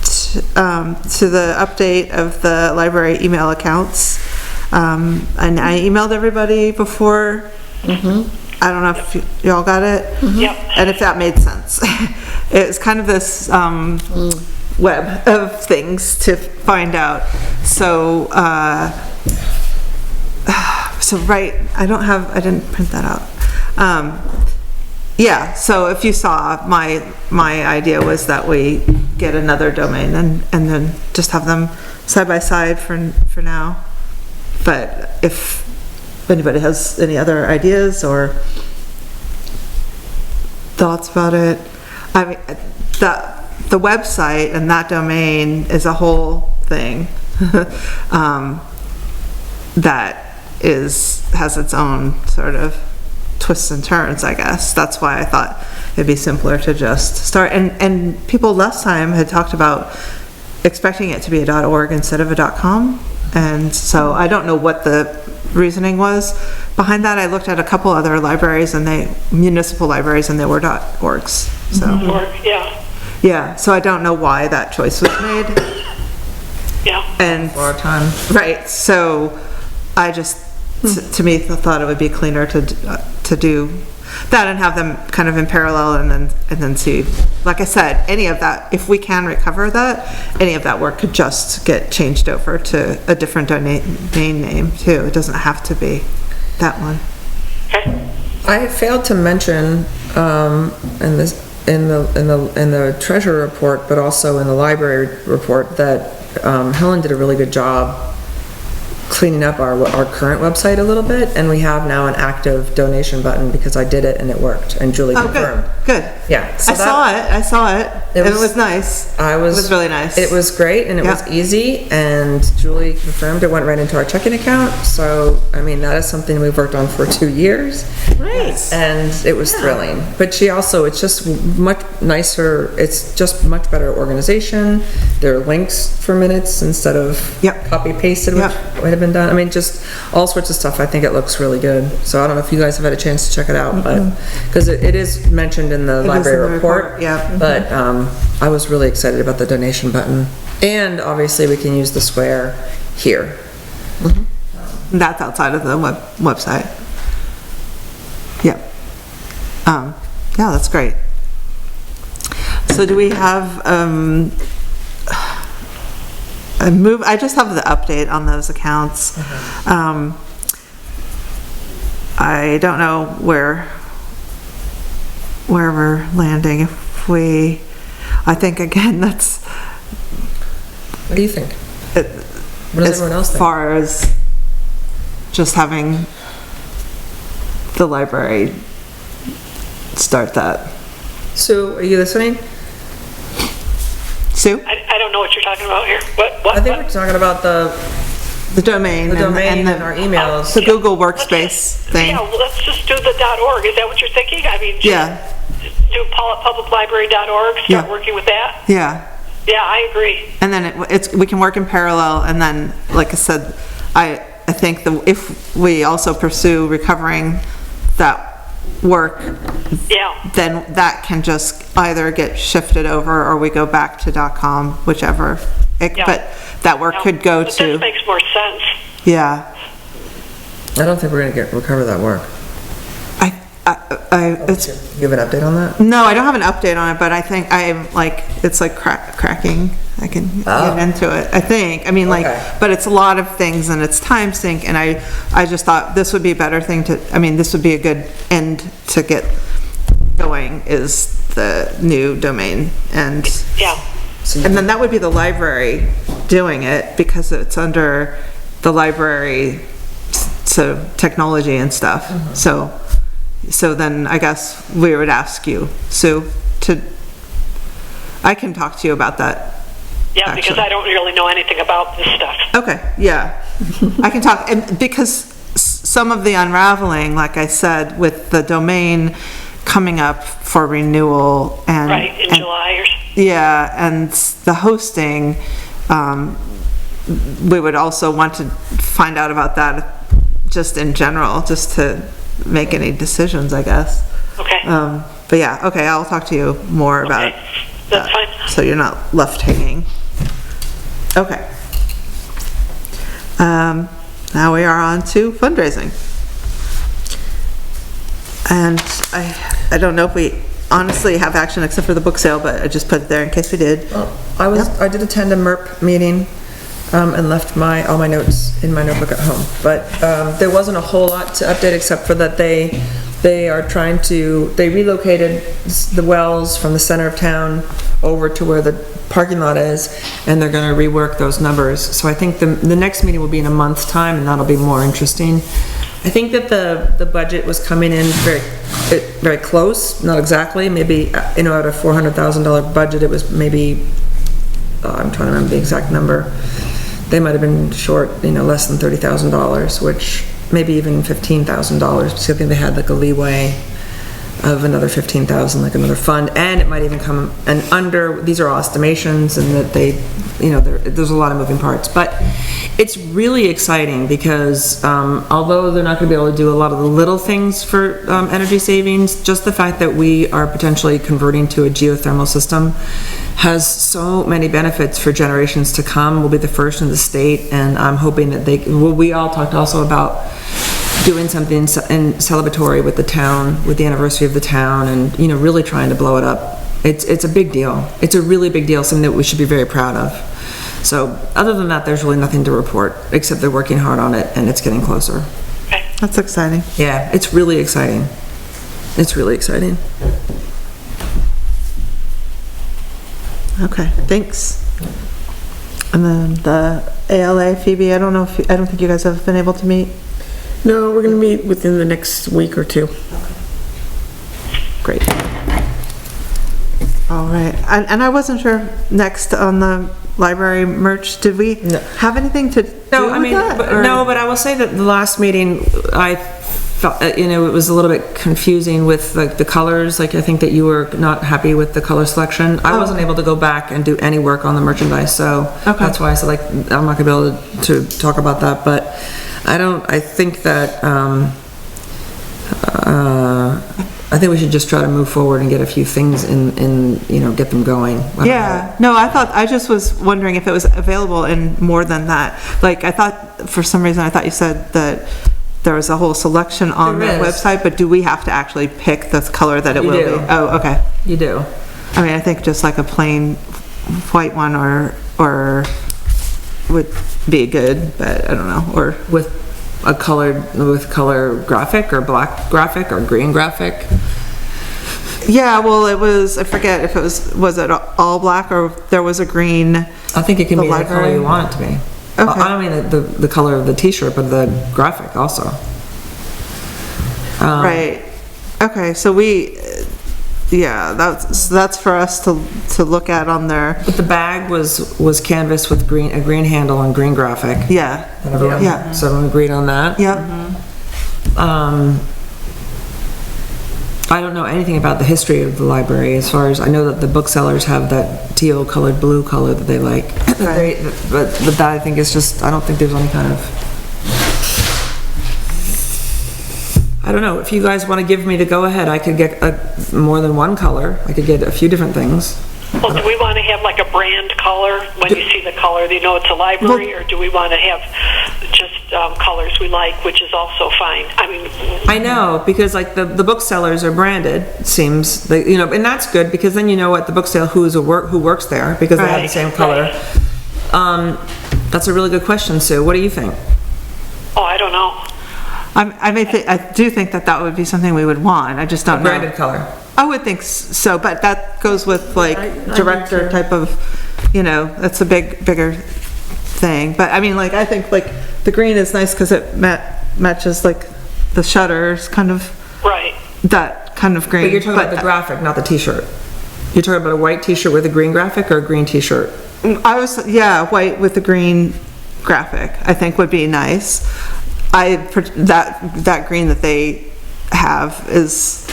to the update of the library email accounts. And I emailed everybody before. I don't know if y'all got it. Yep. And if that made sense. It's kind of this web of things to find out. So, right, I didn't print that out. Yeah, so if you saw, my idea was that we get another domain and then just have them side by side for now. But if anybody has any other ideas or thoughts about it, I mean, the website and that domain is a whole thing that has its own sort of twists and turns, I guess. That's why I thought it'd be simpler to just start. And people last time had talked about expecting it to be a .org instead of a .com. And so I don't know what the reasoning was behind that. I looked at a couple other libraries municipal libraries, and they were .orgs. So Or, yeah. yeah, so I don't know why that choice was made. Yeah. And For our time. right, so I just to me thought it would be cleaner to do that and have them kind of in parallel, and then see, like I said, any of that, if we can recover that, any of that work could just get changed over to a different domain name too. It doesn't have to be that one. Okay. I failed to mention in the treasurer report, but also in the library report, that Helen did a really good job cleaning up our current website a little bit, and we have now an active donation button because I did it and it worked, and Julie Oh, confirmed. good. Yeah. I saw it. It was nice. It was really nice. It was great, and it was easy, and Julie confirmed it went right into our checking account. So, I mean, that is something we've worked on for 2 years. Nice. And it was thrilling. But it's just much nicer, it's just much better organization. There are links for minutes instead of Yep. copy pasted, which Yep. would have been been done. I mean, just all sorts of stuff. I think it looks really good. So I don't know if you guys have had a chance to check it out, but, because it is mentioned in the library report. Yeah. But I was really excited about the donation button. And obviously we can use the square here. That's outside of the website. Yep. Yeah, that's great. So do we have, I just have the update on those accounts. I don't know where we're landing. If I think again, that's. What do you think? What does everyone else think? As far as just having the library start that. Sue, are you listening? Sue? I don't know what you're talking about here. What? I think we're talking about the domain. and the, our emails. The Google Workspace thing. Yeah, well, let's just do the .org. Is that what you're thinking? I mean, Yeah. do publiclibrary.org, start Yeah. working with that? Yeah. Yeah, I agree. And then we can work in parallel, and then, like I said, I think if we also pursue recovering that work, Yeah. then that can just either get shifted over or we go back to .com, whichever. Yeah. But that work could go but to, this makes more sense. yeah. I don't think we're gonna recover that work. It's, You have an update on that? no, I don't have an update on it, but I think it's like cracking. I can get into it, I think. I mean, Okay. but it's a lot of things and it's time sync, and I just thought this would be a better thing this would be a good end to get going, is the new domain. And Yeah. then that would be the library doing it, because it's under the library, so technology and stuff. So then I guess we would ask you, Sue, I can talk to you about that. Yeah, because Actually. I don't really know anything about this stuff. Okay, yeah. I can talk, and because some of the unraveling, like I said, with the domain coming up for renewal and. Right, in July or Yeah, and the hosting, we would also want to find out about that just in general, just to make any decisions, I guess. Okay. But yeah, okay, I'll talk to you more about Okay, that's that, fine. so you're not left hanging. Okay. Now we are on to fundraising. And I don't know if we honestly have action except for the book sale, but I just put it there in case we did. Well, I did attend a MERP meeting, and left all my notes in my notebook at home. But, there wasn't a whole lot to update except for that they relocated the wells from the center of town over to where the parking lot is, and they're gonna rework those numbers. So I think the next meeting will be in a month's time, and that'll be more interesting. I think that the budget was coming in very close, not exactly, maybe, out of a $400,000 budget, it was maybe, I'm trying to remember the exact number. They might have been short, less than $30,000, which maybe even $15,000, because I think they had like a leeway of another $15,000, like another fund, and it might even come and under, these are all estimations, and that there's a lot of moving parts, but it's really exciting because, although they're not gonna be able to do a lot of the little things for, energy savings, just the fact that we are potentially converting to a geothermal system has so many benefits for generations to come. We'll be the first in the state, and I'm hoping that we all talked also about doing something in celebratory with the town, with the anniversary of the town, and, really trying to blow it up. It's a big deal. It's a really big deal, something that we should be very proud of. So, other than that, there's really nothing to report, except they're working hard on it, and it's getting closer. Okay. That's exciting. Yeah, it's really exciting. It's really exciting. Okay, thanks. And then the ALA, Phoebe, I don't think you guys have been able to meet. No, we're gonna meet within the next week or two. Great. All right, and I wasn't sure, next on the library merch, did we have anything to do with that? But I will say that the last meeting, I felt, it was a little bit confusing with the colors, I think that you were not happy with the color selection. I wasn't able to go back and do any work on the merchandise, so that's why I said, I'm not gonna be able to talk about that, but I think that, I think we should just try to move forward and get a few things in, get them going. Yeah, no, I just was wondering if it was available in more than that. Like, I thought, for some reason, I thought you said that there was a whole selection on the There is. website, but do we have to actually pick the color that it You will do. be? Oh, okay. You do. I mean, I think just like a plain white one or would be good, but I don't know, or, With color graphic or black graphic or green graphic. yeah, well, it was, I forget if it was it all black or there was a green? I think it can The be the color library? you want it to be. Okay. I don't mean the color of the t-shirt, but the graphic also. Right. Okay, so yeah, that's for us to look at on there. But the bag was canvas with a green handle and green graphic. Yeah. And everyone, Yeah. so everyone agreed on that. Yep. I don't know anything about the history of the library, as far as I know that the booksellers have that teal colored, blue color that they like. Right. But that I think is just, I don't think there's any kind of, I don't know, if you guys want to give me the go-ahead, I could get more than one color. I could get a few different things. Well, do we want to have like a brand color when you see the color, you know it's a library, or do we want to have just colors we like, which is also fine? I mean, I know, because like the booksellers are branded, it seems, and that's good, because then you know what the bookseller who works there, because they have the Right, same color. That's a really good question, Sue. What do you think? oh, I don't know. I do think that would be something we would want. I just don't know. Branded color. I would think so, but that goes with like director type of, that's a bigger thing. But I mean, like, I think like the green is nice because it matches like the shutters, kind of Right. that kind of green. But you're talking about the graphic, not the t-shirt. You're talking about a white t-shirt with a green graphic or a green t-shirt? White with the green graphic, I think would be nice. That green that they have is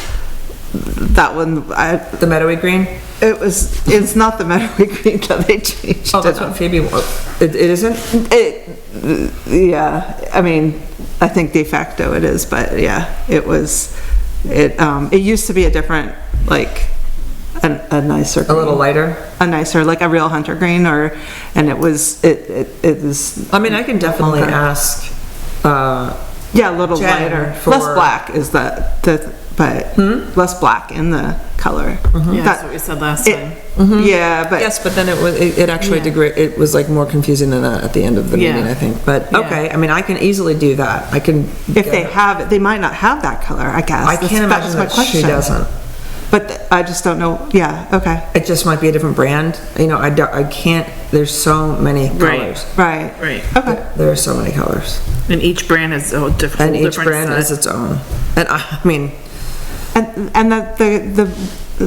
that one. The meadowy green? It's not the meadowy green that they changed. Oh, that's what Phoebe wants. It isn't? Yeah, I mean, I think de facto it is, but yeah, it used to be a different, like, a nicer green. A little lighter? A nicer, like a real hunter green, and it is. I mean, I can definitely ask, Yeah, a little Jen, lighter. for- Less black is but less black in the color. Yeah, that's what we said last time. Yeah, but yes, but then it actually it was like more confusing than that at the end of the Yeah. meeting, I think. But, Yeah. okay, I mean, I can easily do that. I can. if they have it, they might not have that color, I guess. I can't imagine that she doesn't. But I just don't know. Yeah, okay. It just might be a different brand. I can't, there's so many colors. Right. Right. Okay. There are so many colors. And each brand is a different, And each different brand set. is its own. And I mean, And the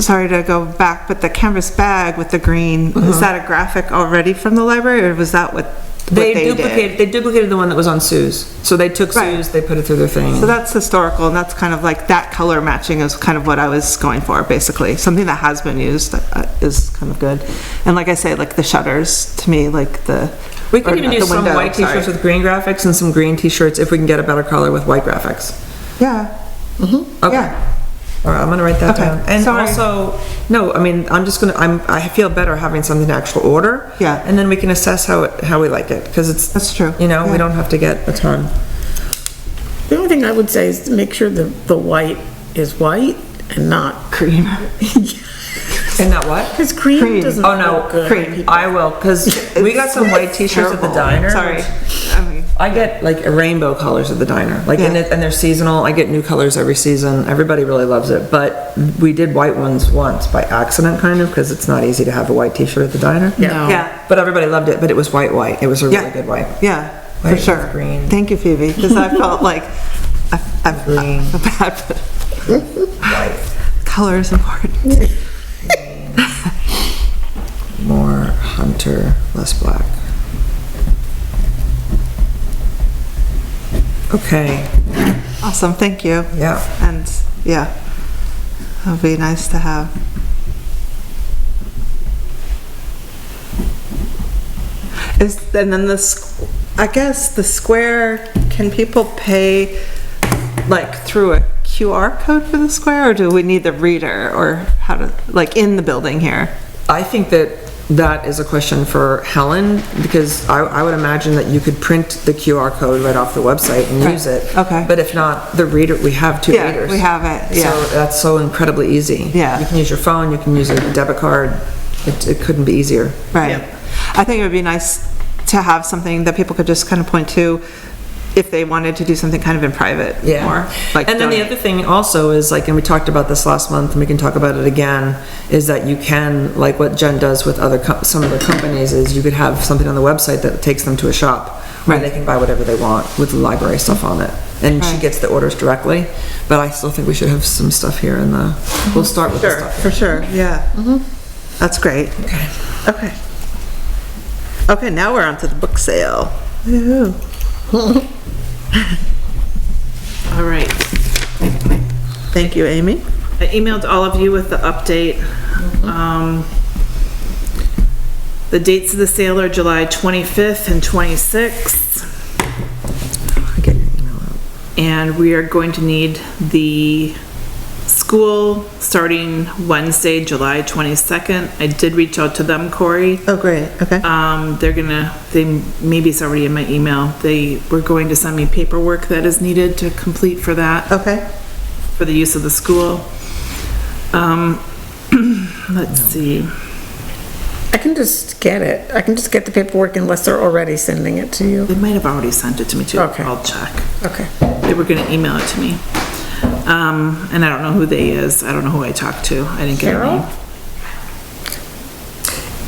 sorry to go back, but the canvas bag with the green, is that a graphic already from the library, or was that what they did? They duplicated the one that was on Sue's. So they took Right. Sue's, they put it through their thing. So that's historical, and that's kind of like, that color matching is kind of what I was going for, basically. Something that has been used is kind of good. And like I say, like the shutters, to me, like We could even the use some window, white t-shirts sorry. with green graphics and some green t-shirts if we can get a better color with white graphics. Yeah. Okay. Yeah. All right, I'm gonna write that Okay, down. And sorry. also, no, I mean, I feel better having something to actual order. Yeah. And then we can assess how we like it, because it's. That's true. We Yeah. don't have to get a ton. The only thing I would say is to make sure the white is white and not Cream. And not what? Because cream Cream. doesn't Oh, no, look good. cream. I will, because we got some white t-shirts at the Terrible. diner. Sorry. I mean, I get like rainbow colors at the diner, like, and Yeah. they're seasonal. I get new colors every season. Everybody really loves it, but we did white ones once by accident, kind of, because it's not easy to have a white t-shirt at the diner. No. yeah, But everybody loved it, but it was white. It was a really Yeah. good white. yeah, for White with sure. green. Thank you, Phoebe, because I felt like I Green. feel bad, but White. color is important. More hunter, less black. Okay, Awesome, thank you. yeah. And, yeah, it'll be nice to have. And then I guess the square can people pay like through a QR code for the square, or do we need the reader, or how to, like in the building here? I think that is a question for Helen, because I would imagine that you could print the QR code right off the website and use it. Okay. But if not, the reader, we have two Yeah, readers. we have it, yeah. So that's so incredibly easy. Yeah. You can use your phone, you can use a debit card. It couldn't be easier. Right. I think it would be nice to have something that people could just kind of point to if they wanted to do something kind of in private. Yeah. Or like and then the donate. other thing also is like, and we talked about this last month and we can talk about it again, is that you can, like what Jen does with some of the companies, is you could have something on the website that takes them to a shop where they can buy whatever they want with the library stuff on it. And she gets the orders directly, but I still think we should have some stuff here in the, we'll start with the stuff. For sure, yeah. That's great. Okay. Okay, now we're on to the book sale. Woo-hoo. All right. Thank you, Amy. I emailed all of you with the update. The dates of the sale are July 25th and 26th. Okay. Your email out. And we are going to need the school starting Wednesday, July 22nd. I did reach out to them, Corey. Oh, great, okay. Maybe it's already in my email. They were going to send me paperwork that is needed to complete for that, Okay, for the use of the school. Let's see. I can just get it. I can just get the paperwork unless they're already sending it to you. They might have already sent it to me too. Okay. I'll check. Okay. They were gonna email it to me. And I don't know who they is. I don't know who I talked to. I didn't get a Carol? name.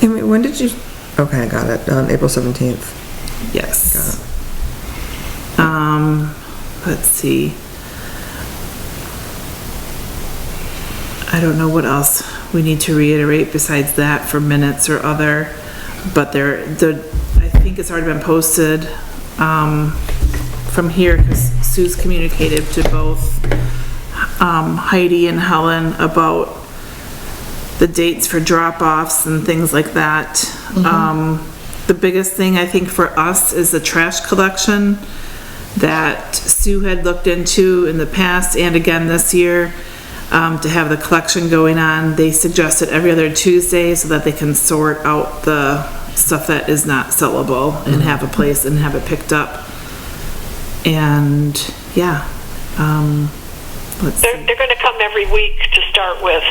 Amy, when did you, okay, I got it, April 17th. Yes. Let's see. I don't know what else we need to reiterate besides that for minutes or other, but I think it's already been posted, from here, because Sue's communicated to both, Heidi and Helen about the dates for drop-offs and things like that. The biggest thing I think for us is the trash collection that Sue had looked into in the past and again this year, to have the collection going on. They suggested every other Tuesday so that they can sort out the stuff that is not sellable and have a place and have it picked up. And yeah, let's see. They're going to come every week to start with.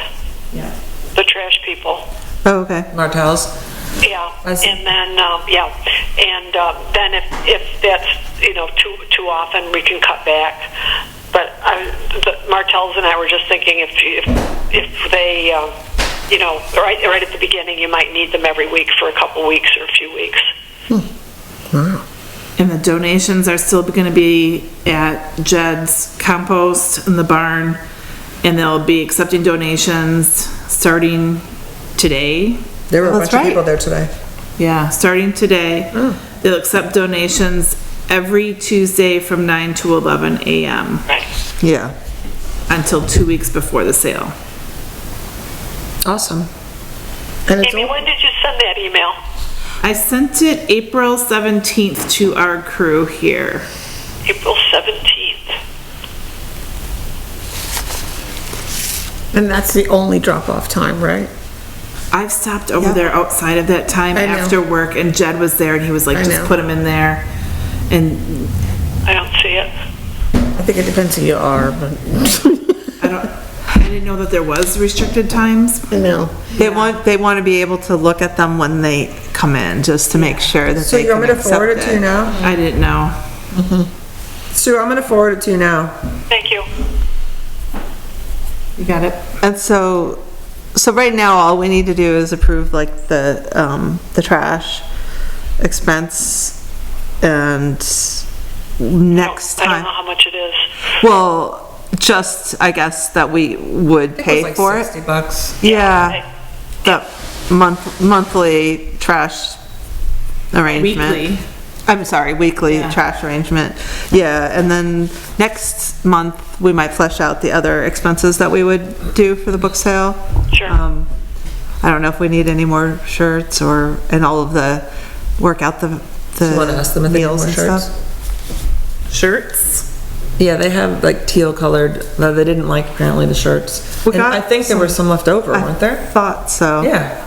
Yeah. The trash people. oh, okay. Martell's? Yeah, I see. and then then if that's too often, we can cut back. But Martell's and I were just thinking if they right at the beginning, you might need them every week for a couple weeks or a few weeks. Wow. And the donations are still going to be at Jed's compost in the barn, and they'll be accepting donations starting today. There were a That's bunch of right. people there today. Yeah, starting today. They'll accept donations every Tuesday from 9 to 11 a.m. Right. Yeah. until 2 weeks before the sale. Awesome. And it's Amy, when did you send that email? I sent it April 17th to our crew here. April 17th. And that's the only drop-off time, right? I've stopped over Yeah. there outside of that time I know. after work, and Jed was there, and he was like, I just know. put him in there. And I don't see it. I think it depends who you are, but I didn't know that there was restricted times. I know. They want to be able to look at them when they come in, just to make sure that So they you want can me to accept forward it to you now? I didn't know. Sue, I'm gonna forward it to you now. Thank you. You got it? And so right now, all we need to do is approve like the trash expense, and next I don't time, know how much it is. well, just, I guess that we would pay for it. $60. Yeah, the monthly trash arrangement. Weekly. I'm sorry, weekly Yeah. trash arrangement. Yeah, and then next month, we might flesh out the other expenses that we would do for the book sale. Sure. I don't know if we need any more shirts and all of the, work out the Do you wanna ask them if they need meals more and shirts? stuff. shirts. Yeah, they have like teal colored, that they didn't like apparently the shirts. We And got I think there were some left over, weren't there? Thought so. Yeah.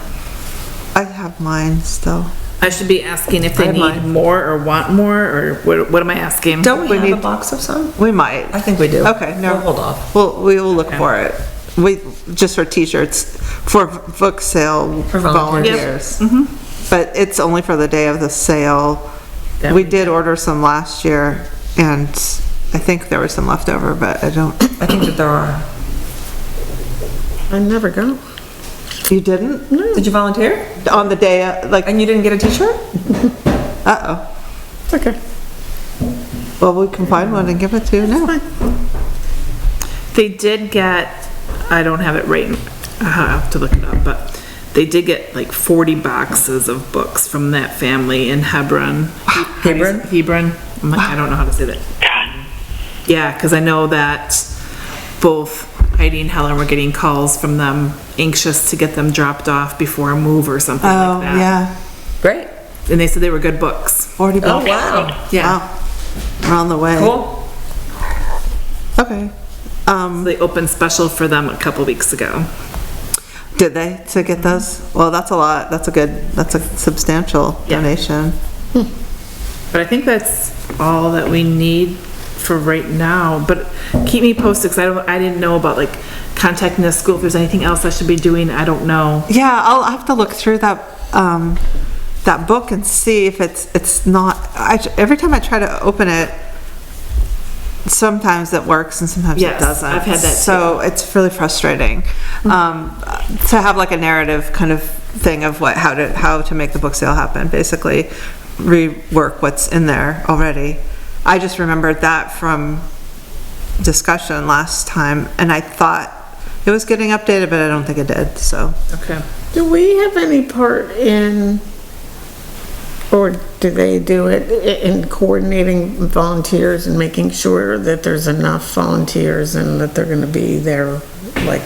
I have mine still. I should be asking if I they have need mine. more or want more, or what am I asking? Don't we have a need- box of some? We might. I think we do. Okay, no. We'll hold off. We will look for it. We, just for t-shirts, for book sale For volunteers. volunteers. But it's only for the day of the sale. That We we- did order some last year, and I think there was some left over, but I don't. I think that there are. I never go. You didn't? Did you volunteer? On the day, like, And you didn't get a t-shirt? uh-oh. It's okay. Well, we can find one and give it to you now. They did get, I don't have it right, I have to look it up, but they did get like 40 boxes of books from that family in Hebron. Hebron? Hebron. I'm like, I don't know how to say that. God. Yeah, because I know that both Heidi and Helen were getting calls from them, anxious to get them dropped off before a move or something Oh, like that. yeah. Great. And they said they were good books. 40 Oh, bucks. wow. Yeah. Wow. We're on the way. Cool. Okay. They opened special for them a couple weeks ago. Did they, to get those? Well, that's a lot. That's a substantial Yeah. donation. But I think that's all that we need for right now. But keep me posted, because I didn't know about like contacting the school. If there's anything else I should be doing, I don't know. Yeah, I'll have to look through that, that book and see if it's not, every time I try to open it, sometimes it works and sometimes it Yes, doesn't. I've had that So it's really frustrating, to have like a narrative kind of thing of how to make the book sale happen, basically rework what's in there already. I just remembered that from discussion last time, and I thought it was getting updated, but I don't think it did, so. Okay. Do we have any part in, or do they do it in coordinating volunteers and making sure that there's enough volunteers and that they're gonna be there, like,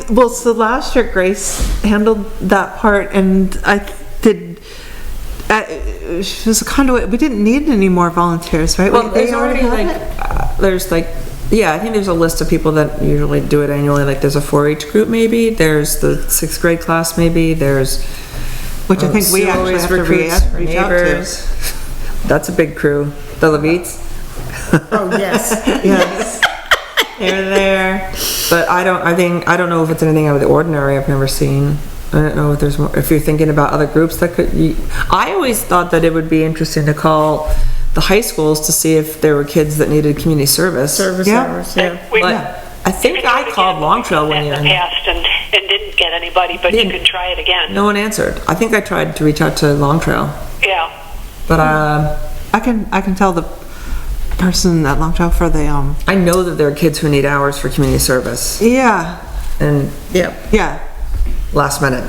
Well, so last year Grace handled that part, and I did, she was a conduit, we didn't need any more volunteers, right? Well, They there's already had like, it? there's like, yeah, I think there's a list of people that usually do it annually. Like there's a 4-H group maybe, there's the 6th grade class maybe, there's. Which I think we Sue actually always have to recruits for reach out to. neighbors. That's a big crew. The Levites. oh, yes. Yes, They're there. But I don't know if it's anything out of the ordinary. I've never seen. I don't know if there's more, if you're thinking about other groups that could, I always thought that it would be interesting to call the high schools to see if there were kids that needed community service. Service Yeah. hours, yeah. But I think I called Long Trail one year in the past and didn't get anybody, but you can try it again. no one answered. I think I tried to reach out to Long Trail, Yeah. but I can tell the person at Long Trail for the, I know that there are kids who need hours for community service yeah, and Yep. yeah. last minute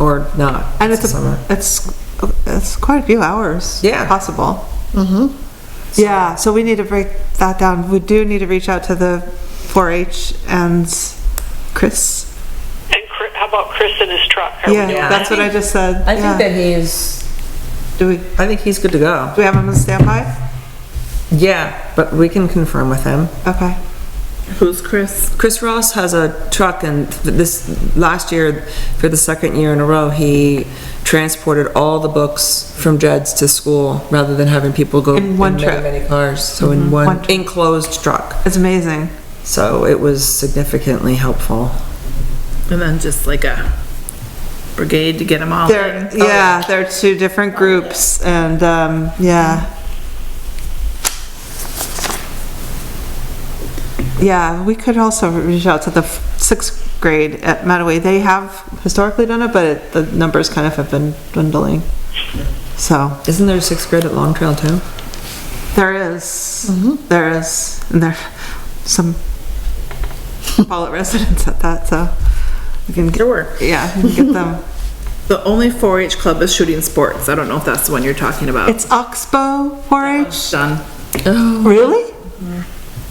or not. And the summer. it's quite a few hours. Yeah. Possible. Yeah, so we need to break that down. We do need to reach out to the 4-H and Chris. And how about Chris and his truck? Are we Yeah, doing that's that? what I just said. I Yeah. think that he's. Do I think he's good to go. we have him on standby? Yeah, but we can confirm with him. Okay. Who's Chris? Chris Ross has a truck, and this last year, for the 2nd year in a row, he transported all the books from Jed's to school rather than having people go In one trip. many cars. So in One one trip. enclosed truck. It's amazing. So it was significantly helpful. And then just like a brigade to get them all They're, in. yeah, they're two different groups, and, yeah. Yeah, we could also reach out to the 6th grade at Mataway. They have historically done it, but the numbers kind of have been dwindling. So, Isn't there 6th grade at Long Trail too? there is, and there are some Pawlet residents at that, so we can get, yeah, we can get them. The only 4-H club is shooting sports. I don't know if that's the one you're talking about. It's Oxbow 4-H? Done. Really?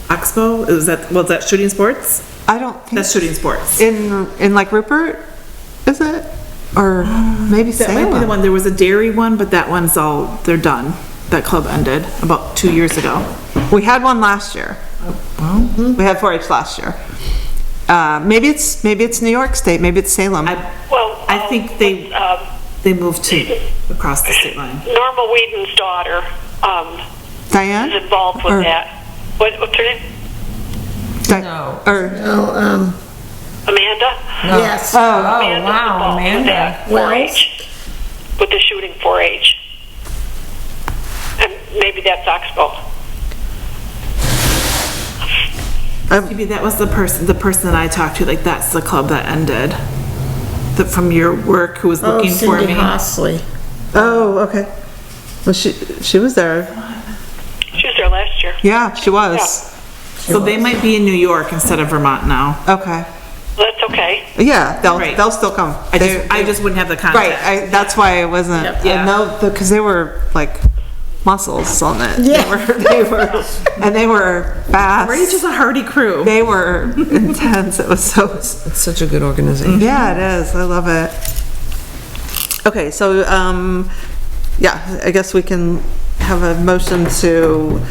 Expo? Was that shooting sports? I don't think. That's shooting sports. In like Rupert, is it? Or maybe That might be the Salem? one. There was a dairy one, but that one's they're done. that club ended about 2 years ago. We had one last year. We had 4-H last year. Maybe it's New York State, maybe it's Salem. I think they moved to across the state line. Norma Whedon's daughter Diane? is involved with that. What's her name? No. Amanda? Yes. Amanda's wow, involved with Amanda. that 4-H, with the shooting 4-H. And maybe that's Oxbow. Maybe that was the person that I talked to, like, that's the club that ended. From your work, who was Oh, looking for Cindy me. Hostley. Oh, okay. Well, she was there. She was there last year. Yeah, she was. So they might be in New York instead of Vermont now. Okay. That's okay. Yeah, Right. they'll still come. I just wouldn't have the contact. Right, that's why I wasn't, Yeah. no, because they were like muscles on it. Yeah. They were fast. We're just a hardy crew. They were intense. It was so, It's such a good organization. yeah, it is. I love it. Okay, so, yeah, I guess we can have a motion to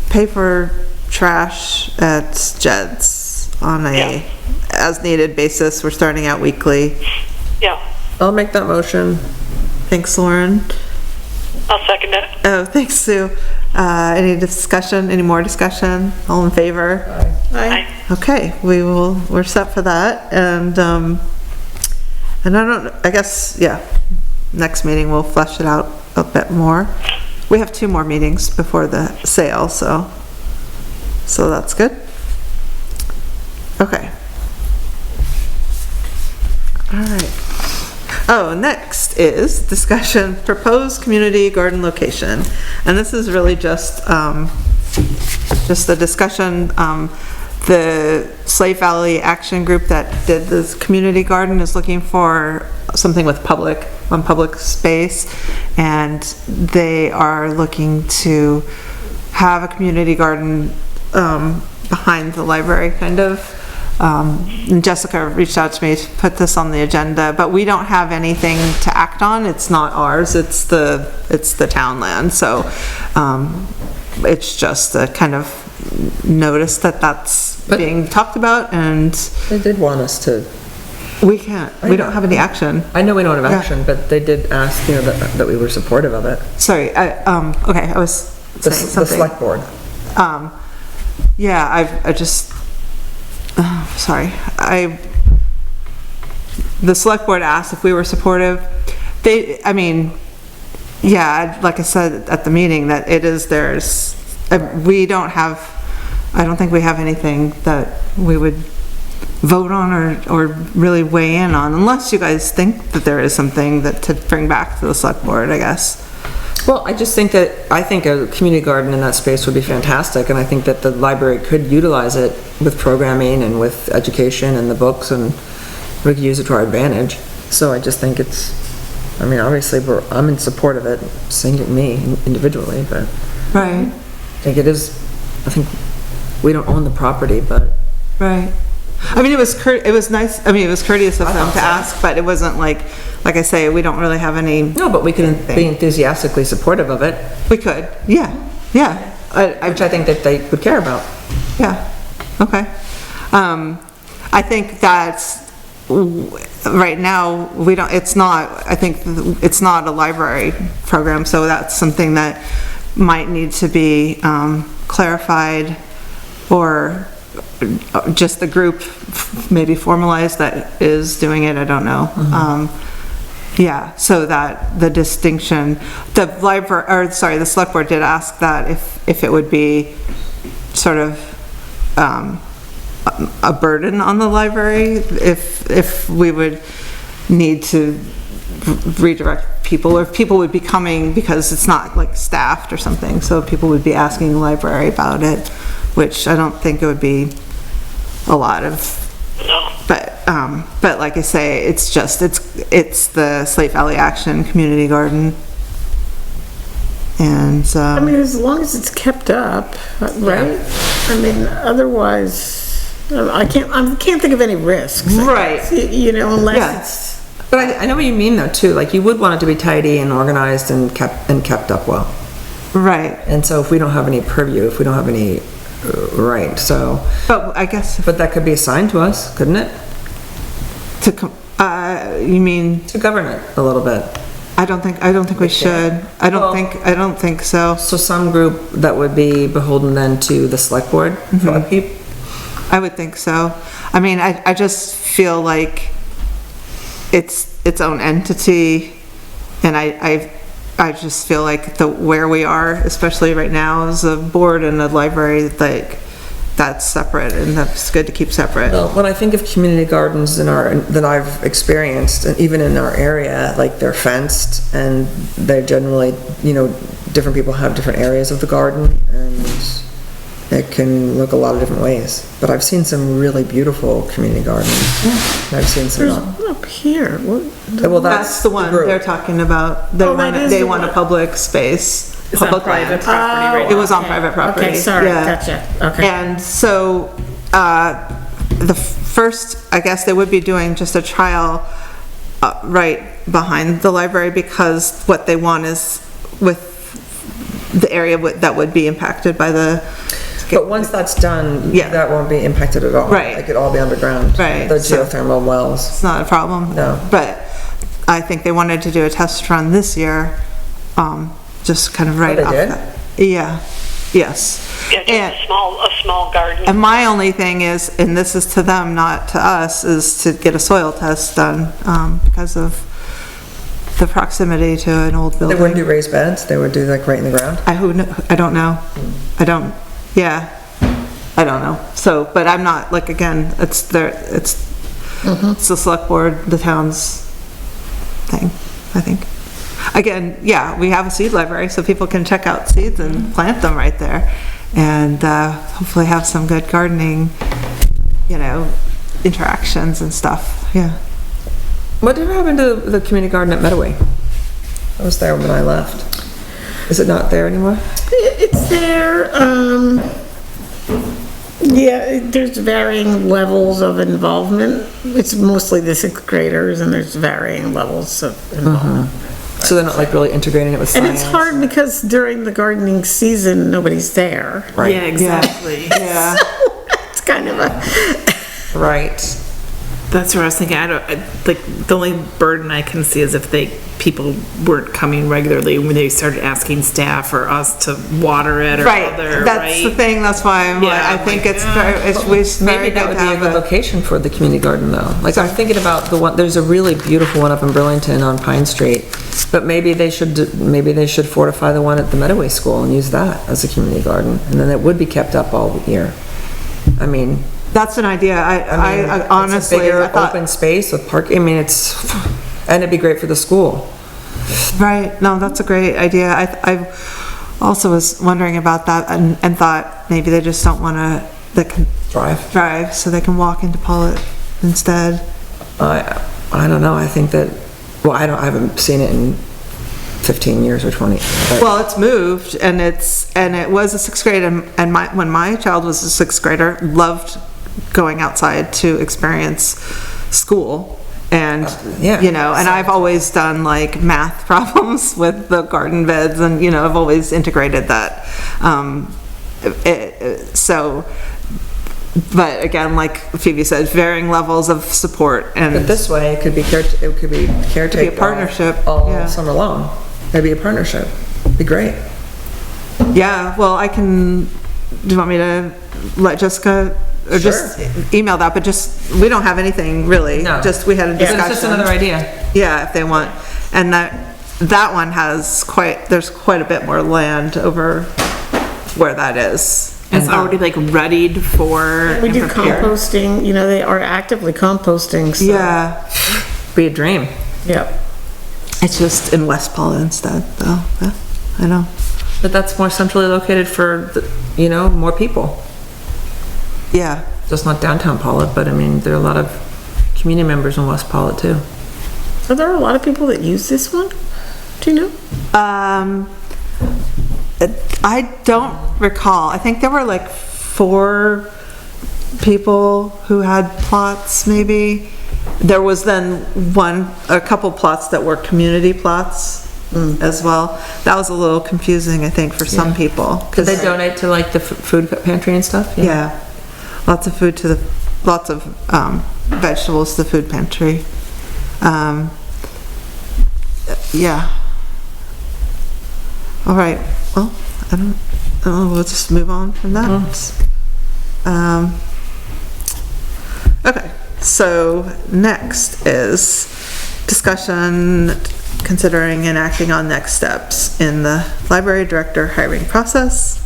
pay for trash at Jed's on a as-needed basis. We're starting out weekly. Yeah. I'll make that motion. Thanks, Lauren. I'll second it. Oh, thanks, Sue. Any discussion, any more discussion? All in favor? Aye. Okay, we're set for that, and I guess, yeah, next meeting we'll flesh it out a bit more. We have 2 more meetings before the sale, so that's good. Okay. All right. Oh, next is discussion, proposed community garden location. And this is really just a discussion. The Slave Valley Action Group that did this community garden is looking for something with public space. And they are looking to have a community garden behind the library, kind of. And Jessica reached out to me to put this on the agenda, but we don't have anything to act on. It's not ours, it's the town land. So, it's just a kind of notice that that's being talked about, and They did want us to, we don't have any action. I know we don't have Yeah. action, but they did ask, that we were supportive of it. Sorry, okay, I was The saying something. select board. Yeah, I just, sorry, the select board asked if we were supportive. Yeah, like I said at the meeting, that it is theirs. We don't have, I don't think we have anything that we would vote on or really weigh in on, unless you guys think that there is something that to bring back to the select board, I guess. Well, I think a community garden in that space would be fantastic, and I think that the library could utilize it with programming and with education and the books, and we could use it to our advantage. So I just think obviously I'm in support of it, saying me individually, but Right, I think we don't own the property, but right. It was nice, it was courteous of them to ask, but it wasn't like I say, we don't really have any. no, but we can be enthusiastically supportive of it, We could, yeah. which I think that they would care about. Yeah, okay. I think that's, right now, I think it's not a library program, so that's something that might need to be clarified, or just the group maybe formalized that is doing it, I don't know. Yeah, so that the distinction, the select board did ask that if it would be sort of a burden on the library, if we would need to redirect people, or if people would be coming because it's not like staffed or something, so people would be asking the library about it, which I don't think it would be a lot of. No. But like I say, it's the Slate Valley Action Community Garden. And, as long as it's kept up, right? Otherwise, I can't think of any risks. Right. Unless Yeah. it's But I know what you mean though, too. Like, you would want it to be tidy and organized and kept up well. Right. And so if we don't have any purview, if we don't have any, right, so, But I guess but that could be assigned to us, couldn't it? you mean, To govern it a little bit. I don't think we should. I don't think so. So some group that would be beholden then to the select board for upkeep? I would think so. I mean, I just feel like it's its own entity, and I just feel like where we are, especially right now as a board and a library, like, that's separate, and that's good to keep separate. Well, when I think of community gardens that I've experienced, and even in our area, like, they're fenced, and they're generally, different people have different areas of the garden, and it can look a lot of different ways. But I've seen some really beautiful community gardens. And I've seen some There's not. one up here. Well, That's the one group. they're talking about. They Oh, that is they the want a one. public space. It's on public private land. property right It now. was on private property. Okay, sorry, yeah. gotcha, okay. And so, the first, I guess they would be doing just a trial right behind the library, because what they want is with the area that would be impacted by the. But once that's done, Yeah. that won't be impacted at all. Right. Like, it'll all be underground. Right. The So- geothermal wells. It's not a problem. No. But I think they wanted to do a test run this year, just kind of right they off did? that. Yeah, yes. Yeah, just And- a small garden. And my only thing is, and this is to them, not to us, is to get a soil test done, because of the proximity to an old They building. wouldn't do raised beds, they would do like right in the ground. I don't know. I don't know. So, but I'm not, like, again, it's the select board, the town's thing, I think. Again, yeah, we have a seed library, so people can check out seeds and plant them right there. And, hopefully have some good gardening, interactions and stuff, yeah. Whatever happened to the community garden at Meadoway? I was there when I left. Is it not there anymore? It's there, yeah, there's varying levels of involvement. It's mostly the sixth graders, and there's varying levels of involvement. So they're not like really integrating it with And science? it's hard because during the gardening season, nobody's there. Right. Yeah, exactly. Yeah. It's kind of a, Right. That's what I was thinking. Like, the only burden I can see is if people weren't coming regularly when they started asking staff or us to water it or Right, other, that's the right? thing, that's why I'm like, Yeah, I I'm think like, it's very Maybe that good would to be a have good a. location for the community garden though. Like, I'm thinking about there's a really beautiful one up in Burlington on Pine Street, but maybe they should fortify the one at the Meadoway School and use that as a community garden, and then it would be kept up all year. I mean, That's an idea, I honestly, it's a bigger I thought, open space with park, and it'd be great for the school. right, no, that's a great idea. I also was wondering about that and thought maybe they just don't wanna, they can drive, so they can walk into Pawlet instead. I don't know, I think that, well, I haven't seen it in 15 years or 20. But Well, it's moved, and it was a sixth grade, and when my child was a sixth grader, loved going outside to experience school, and, yeah. and I've always done like math problems with the garden beds, and, I've always integrated that. But again, like Phoebe said, varying levels of support, and But this way, it could be caretaker. partnership, All yeah. summer long. It'd be a partnership. Be great. yeah, well, do you want me to let Jessica, or just email that, but we don't have anything really. No. Just, we had a So discussion. it's just another idea. Yeah, if they want, and that one has there's quite a bit more land over where that is. It's already like readied for. we do and prepared. composting, they are actively composting, so. Yeah, Be a dream. Yep. it's just in West Paula instead, though, yeah, I know. But that's more centrally located for, more people. Yeah, Just not downtown Paulette, but I mean, there are a lot of community members in West Paulette too. Are there a lot of people that use this one? Do you know? I don't recall. I think there were like 4 people who had plots, maybe. There was then a couple plots that were community plots as well. That was a little confusing, I think, for some people. Did they donate to like the food pantry and stuff? Yeah, lots of food to lots of vegetables to the food pantry. Yeah. All right, well, I don't know, we'll just move on from that. Okay, so next is discussion considering and acting on next steps in the library director hiring process.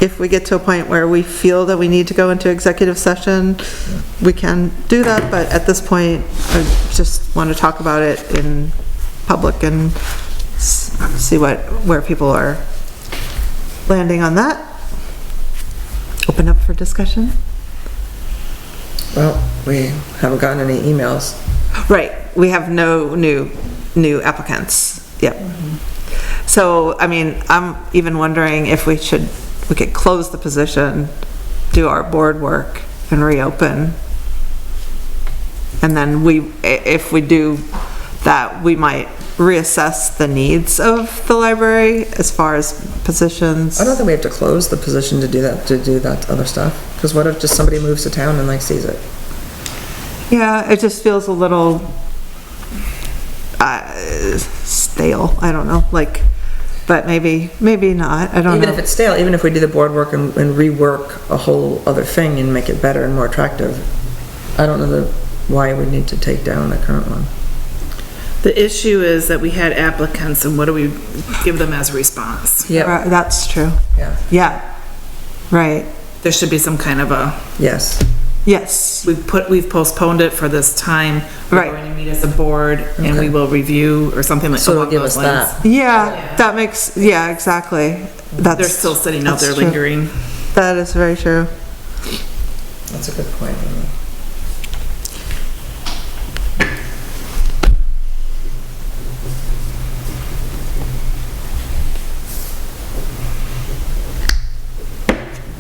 If we get to a point where we feel that we need to go into executive session, we can do that, but at this point, I just want to talk about it in public and see where people are landing on that. Open up for discussion. Well, we haven't gotten any emails. Right, we have no new applicants. Yep. So, I mean, I'm even wondering if we could close the position, do our board work, and reopen. And then if we do that, we might reassess the needs of the library as far as positions. I don't think we have to close the position to do that other stuff. Because what if just somebody moves to town and like sees it? Yeah, it just feels a little stale. I don't know, like, but maybe not. I don't know. Even if it's stale, even if we do the board work and rework a whole other thing and make it better and more attractive, I don't know why we need to take down the current one. The issue is that we had applicants, and what do we give them as a response? Yeah. That's true. Yeah. Yeah, right. There should be some kind of a, Yes. Yes. we've postponed it for this time. Right. We're going to meet as a board, and we will review, or something like So along it'll give those us lines. that. Yeah, that makes, yeah, exactly. They're still sitting out there that's true. lingering. That is very true. That's a good point, Amy.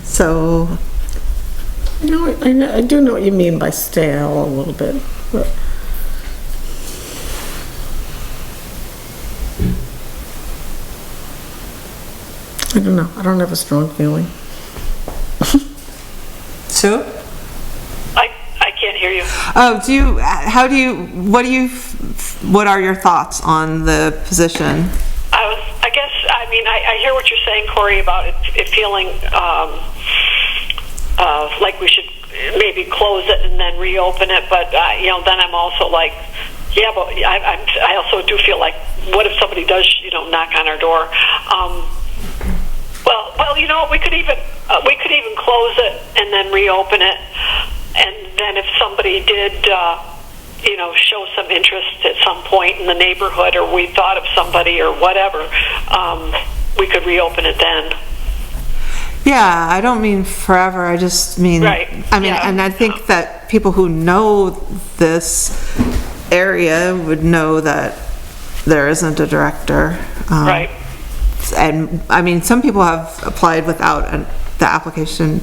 So, No, I do know what you mean by stale a little bit, but I don't know. I don't have a strong feeling. Sue? I can't hear you. Oh, what are your thoughts on the position? I hear what you're saying, Corey, about it feeling like we should maybe close it and then reopen it, but then I'm also like, yeah, but I also do feel like, what if somebody does, knock on our door? Well, we could even close it and then reopen it, and then if somebody did, show some interest at some point in the neighborhood, or we thought of somebody or whatever, we could reopen it then. Yeah, I don't mean forever, I just mean, Right. And I think that people who know this area would know that there isn't a director. Right. And, some people have applied without the application,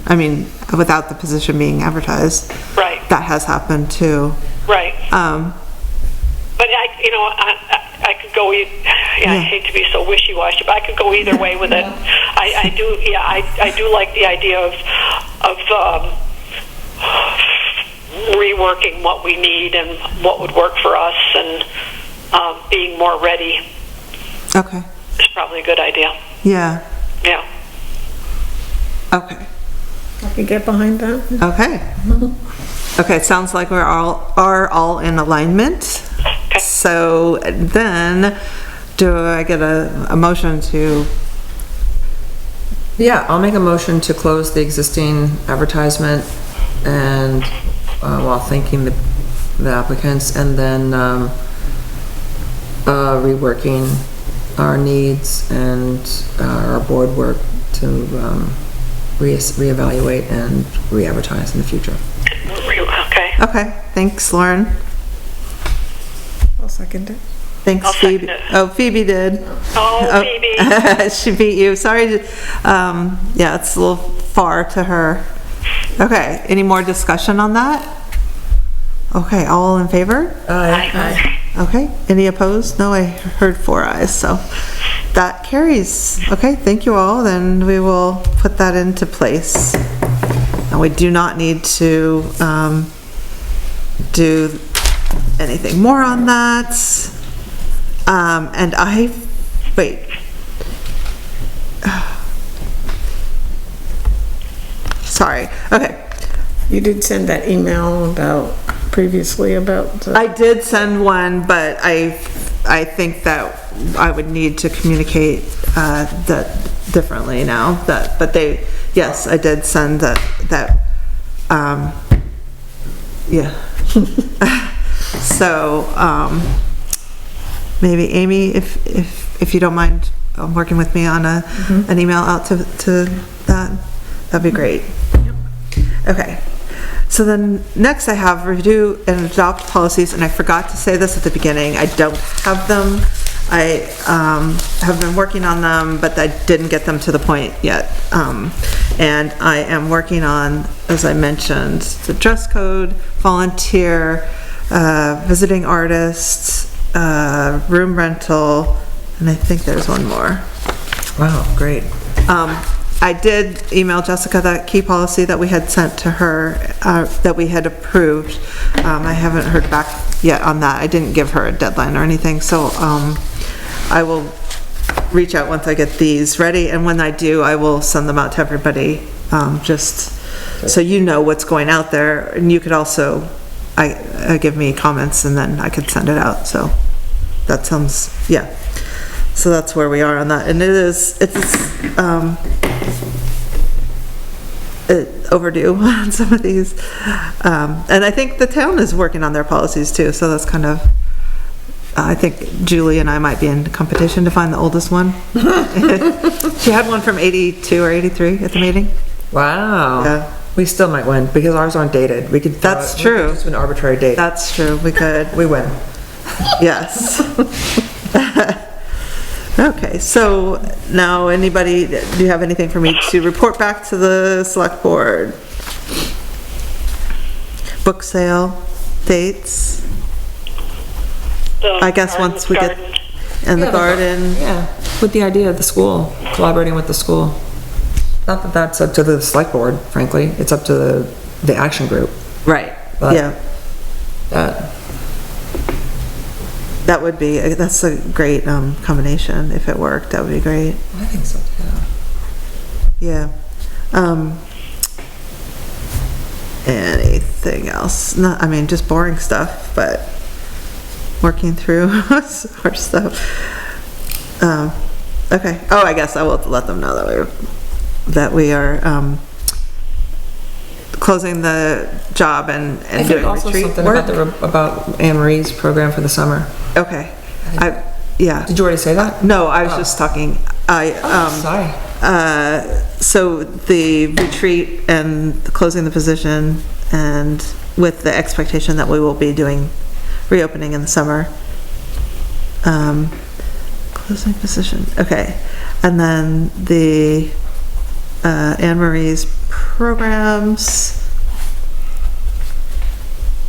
without the position being advertised. Right. That has happened too. Right. But I could go. I hate to be so wishy-washy, but I could go either way with it. I do. Yeah, I do like the idea of reworking what we need and what would work for us, and being more ready. Okay. Is probably a good idea. Yeah. Yeah. Okay. I can get behind that. Okay. Okay, sounds like we're all in alignment. Okay. So then, do I get a motion to? Yeah, I'll make a motion to close the existing advertisement and, while thanking the applicants, and then, reworking our needs and our board work to, reevaluate and re-advertise in the future. Okay. Okay, thanks, Lauren. I'll second it. Thanks, I'll second Phoebe. it. Oh, Phoebe did. Oh, Phoebe. She beat you. Sorry. Yeah, it's a little far to her. Okay, any more discussion on that? Okay, all in favor? Aye. Okay, any opposed? No, I heard 4 ayes, so that carries. Okay, thank you all, then we will put that into place. And we do not need to do anything more on that. And wait. Sorry, okay. You did send that email previously about. I did send one, but I think that I would need to communicate that differently now. Yes, I did send that. Yeah. So maybe Amy, if you don't mind working with me on an email out to that'd be great. Okay. So then next I have review and adopt policies, and I forgot to say this at the beginning. I don't have them. I have been working on them, but I didn't get them to the point yet. And I am working on, as I mentioned, the dress code, volunteer, visiting artists, room rental, and I think there's one more. Wow, great. I did email Jessica that key policy that we had sent to her, that we had approved. I haven't heard back yet on that. I didn't give her a deadline or anything, so I will reach out once I get these ready, and when I do, I will send them out to everybody, just so you know what's going out there, and you could also give me comments, and then I could send it out. So that sounds, yeah. So that's where we are on that, and it's overdue on some of these, and I think the town is working on their policies too, so that's kind of, I think Julie and I might be in competition to find the oldest one. She had one from 82 or 83 at the meeting. Wow. Yeah. We still might win because ours aren't dated. We could. That's true. Just an arbitrary date. That's true, we could. We win. Yes. Okay, so now anybody, do you have anything for me to report back to the select board? Book sale, dates? I guess once we get in the garden. Yeah, with the idea of the school, collaborating with the school. Not that that's up to the select board, frankly. It's up to the action group. Right, But yeah. That would be, that's a great combination. If it worked, that would be great. I think so too. Yeah. Anything else? Not, I mean, just boring stuff, but working through our stuff. Okay. Oh, I guess I will let them know that we are closing the job and doing also retreat something work. about Anne Marie's program for the summer. Okay. Yeah. Did you already say that? No, I was just talking. Sorry. So the retreat and closing the position, and with the expectation that we will be doing reopening in the summer. Closing position. Okay. And then the Anne Marie's programs.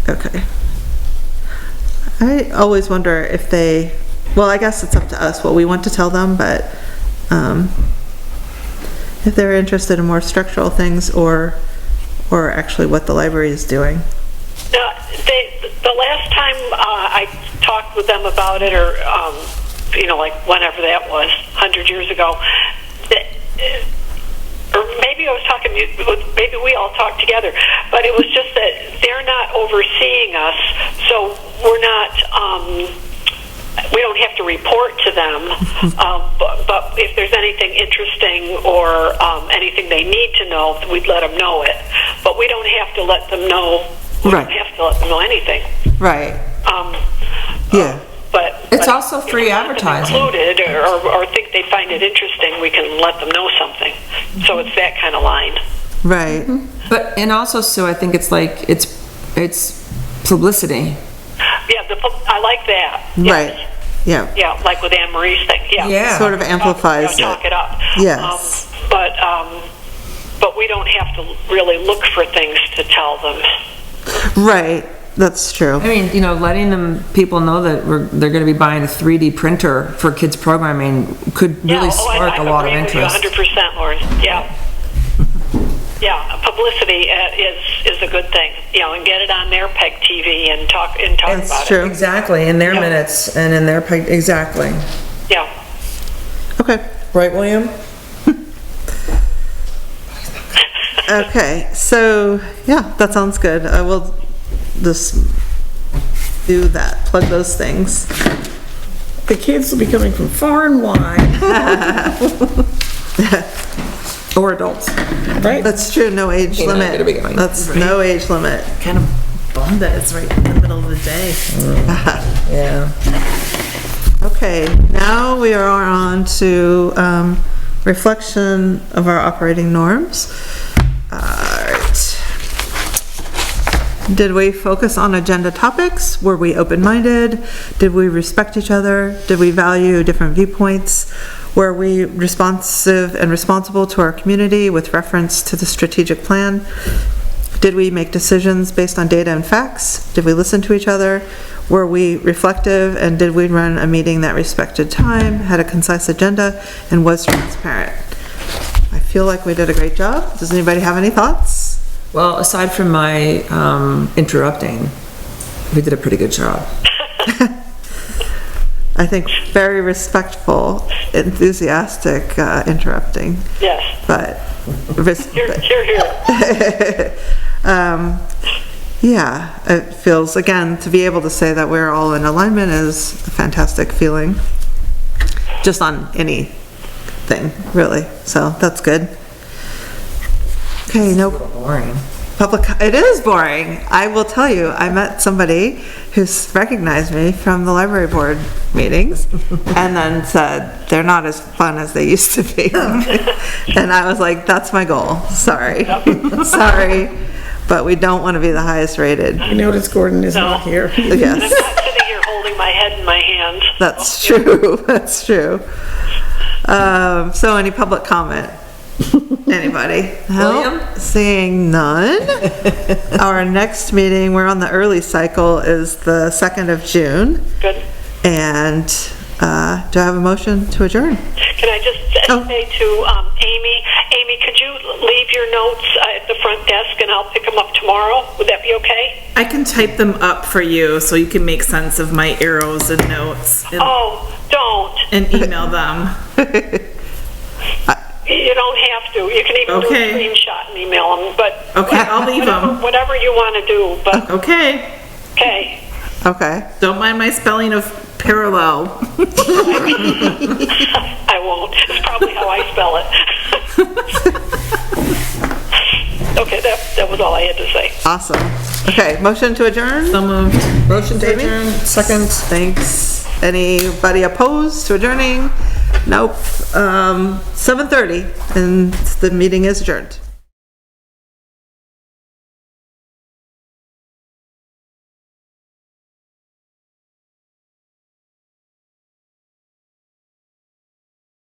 Okay. I always wonder if they, well, I guess it's up to us what we want to tell them, but if they're interested in more structural things or actually what the library is doing. The last time I talked with them about it, or like whenever that was, 100 years ago, or maybe I was talking, maybe we all talked together, but it was just that they're not overseeing us, so we're not, we don't have to report to them, but if there's anything interesting or anything they need to know, we'd let them know it. But we don't have to let them know, we Right. don't have to let them know anything. Right. Yeah. It's but also if free we want them advertising. included, or think they find it interesting, we can let them know something. So it's that kind of line. Right. But, and also, Sue, I think it's like, it's publicity. Yeah, I like that. Yes. Right. Yeah. Yeah, like with Anne Marie's thing. Yeah. Yeah. Sort of amplifies Talk it up. Yes. But we don't have to really look for things to tell them. Right. That's true. I mean, you know, letting people know that they're gonna be buying a 3D printer for kids programming could really spark a lot of interest. I agree with you 100%, Lauren, yeah. Yeah, publicity is a good thing, you know, and get it on their PEG TV and talk about That's it. true. Exactly, in their minutes and in their, exactly. Yeah. Okay. Right, William? Okay, so, yeah, that sounds good. I will just do that, plug those things. The kids will be coming from far and wide, Or adults. right? That's true, no age You're not limit. gonna be going. That's no age limit. Kind of bummed that it's right in the middle of the day. Yeah. Okay, now we are on to reflection of our operating norms. Alright. Did we focus on agenda topics? Were we open-minded? Did we respect each other? Did we value different viewpoints? Were we responsive and responsible to our community with reference to the strategic plan? Did we make decisions based on data and facts? Did we listen to each other? Were we reflective, and did we run a meeting that respected time, had a concise agenda, and was transparent? I feel like we did a great job. Does anybody have any thoughts? Well, aside from my interrupting, we did a pretty good job. I think very respectful, enthusiastic interrupting, Yes. but Here. yeah, it feels, again, to be able to say that we're all in alignment is a fantastic feeling, just on anything, really, so that's good. Okay, no Boring. public, it is boring. I will tell you, I met somebody who's recognized me from the library board meetings and then said, they're not as fun as they used to be. And I was like, that's my goal, sorry. Sorry, but we don't want to be the highest rated. I noticed Gordon is not here. And I'm Yes, not sitting here holding my head in my hands. that's true, that's true. So any public comment? Anybody? William? Nope. Seeing none. Our next meeting, we're on the early cycle, is the 2nd of June. Good. And do I have a motion to adjourn? Can I just say to Amy, could you leave your notes at the front desk and I'll pick them up tomorrow? Would that be okay? I can type them up for you so you can make sense of my arrows and notes Oh, don't. and email them. You don't have to. You can even do a Okay. screenshot and email them, but Okay, I'll leave them. whatever you want to do, but Okay. okay. Okay. Don't mind my spelling of parallel. I won't. It's probably how I spell it. Okay, that was all I had to say. Awesome. Okay, motion to adjourn? So moved. Motion to Jamie? adjourn, second. Thanks. Anybody opposed to adjourning? Nope. 7:30, and the meeting is adjourned.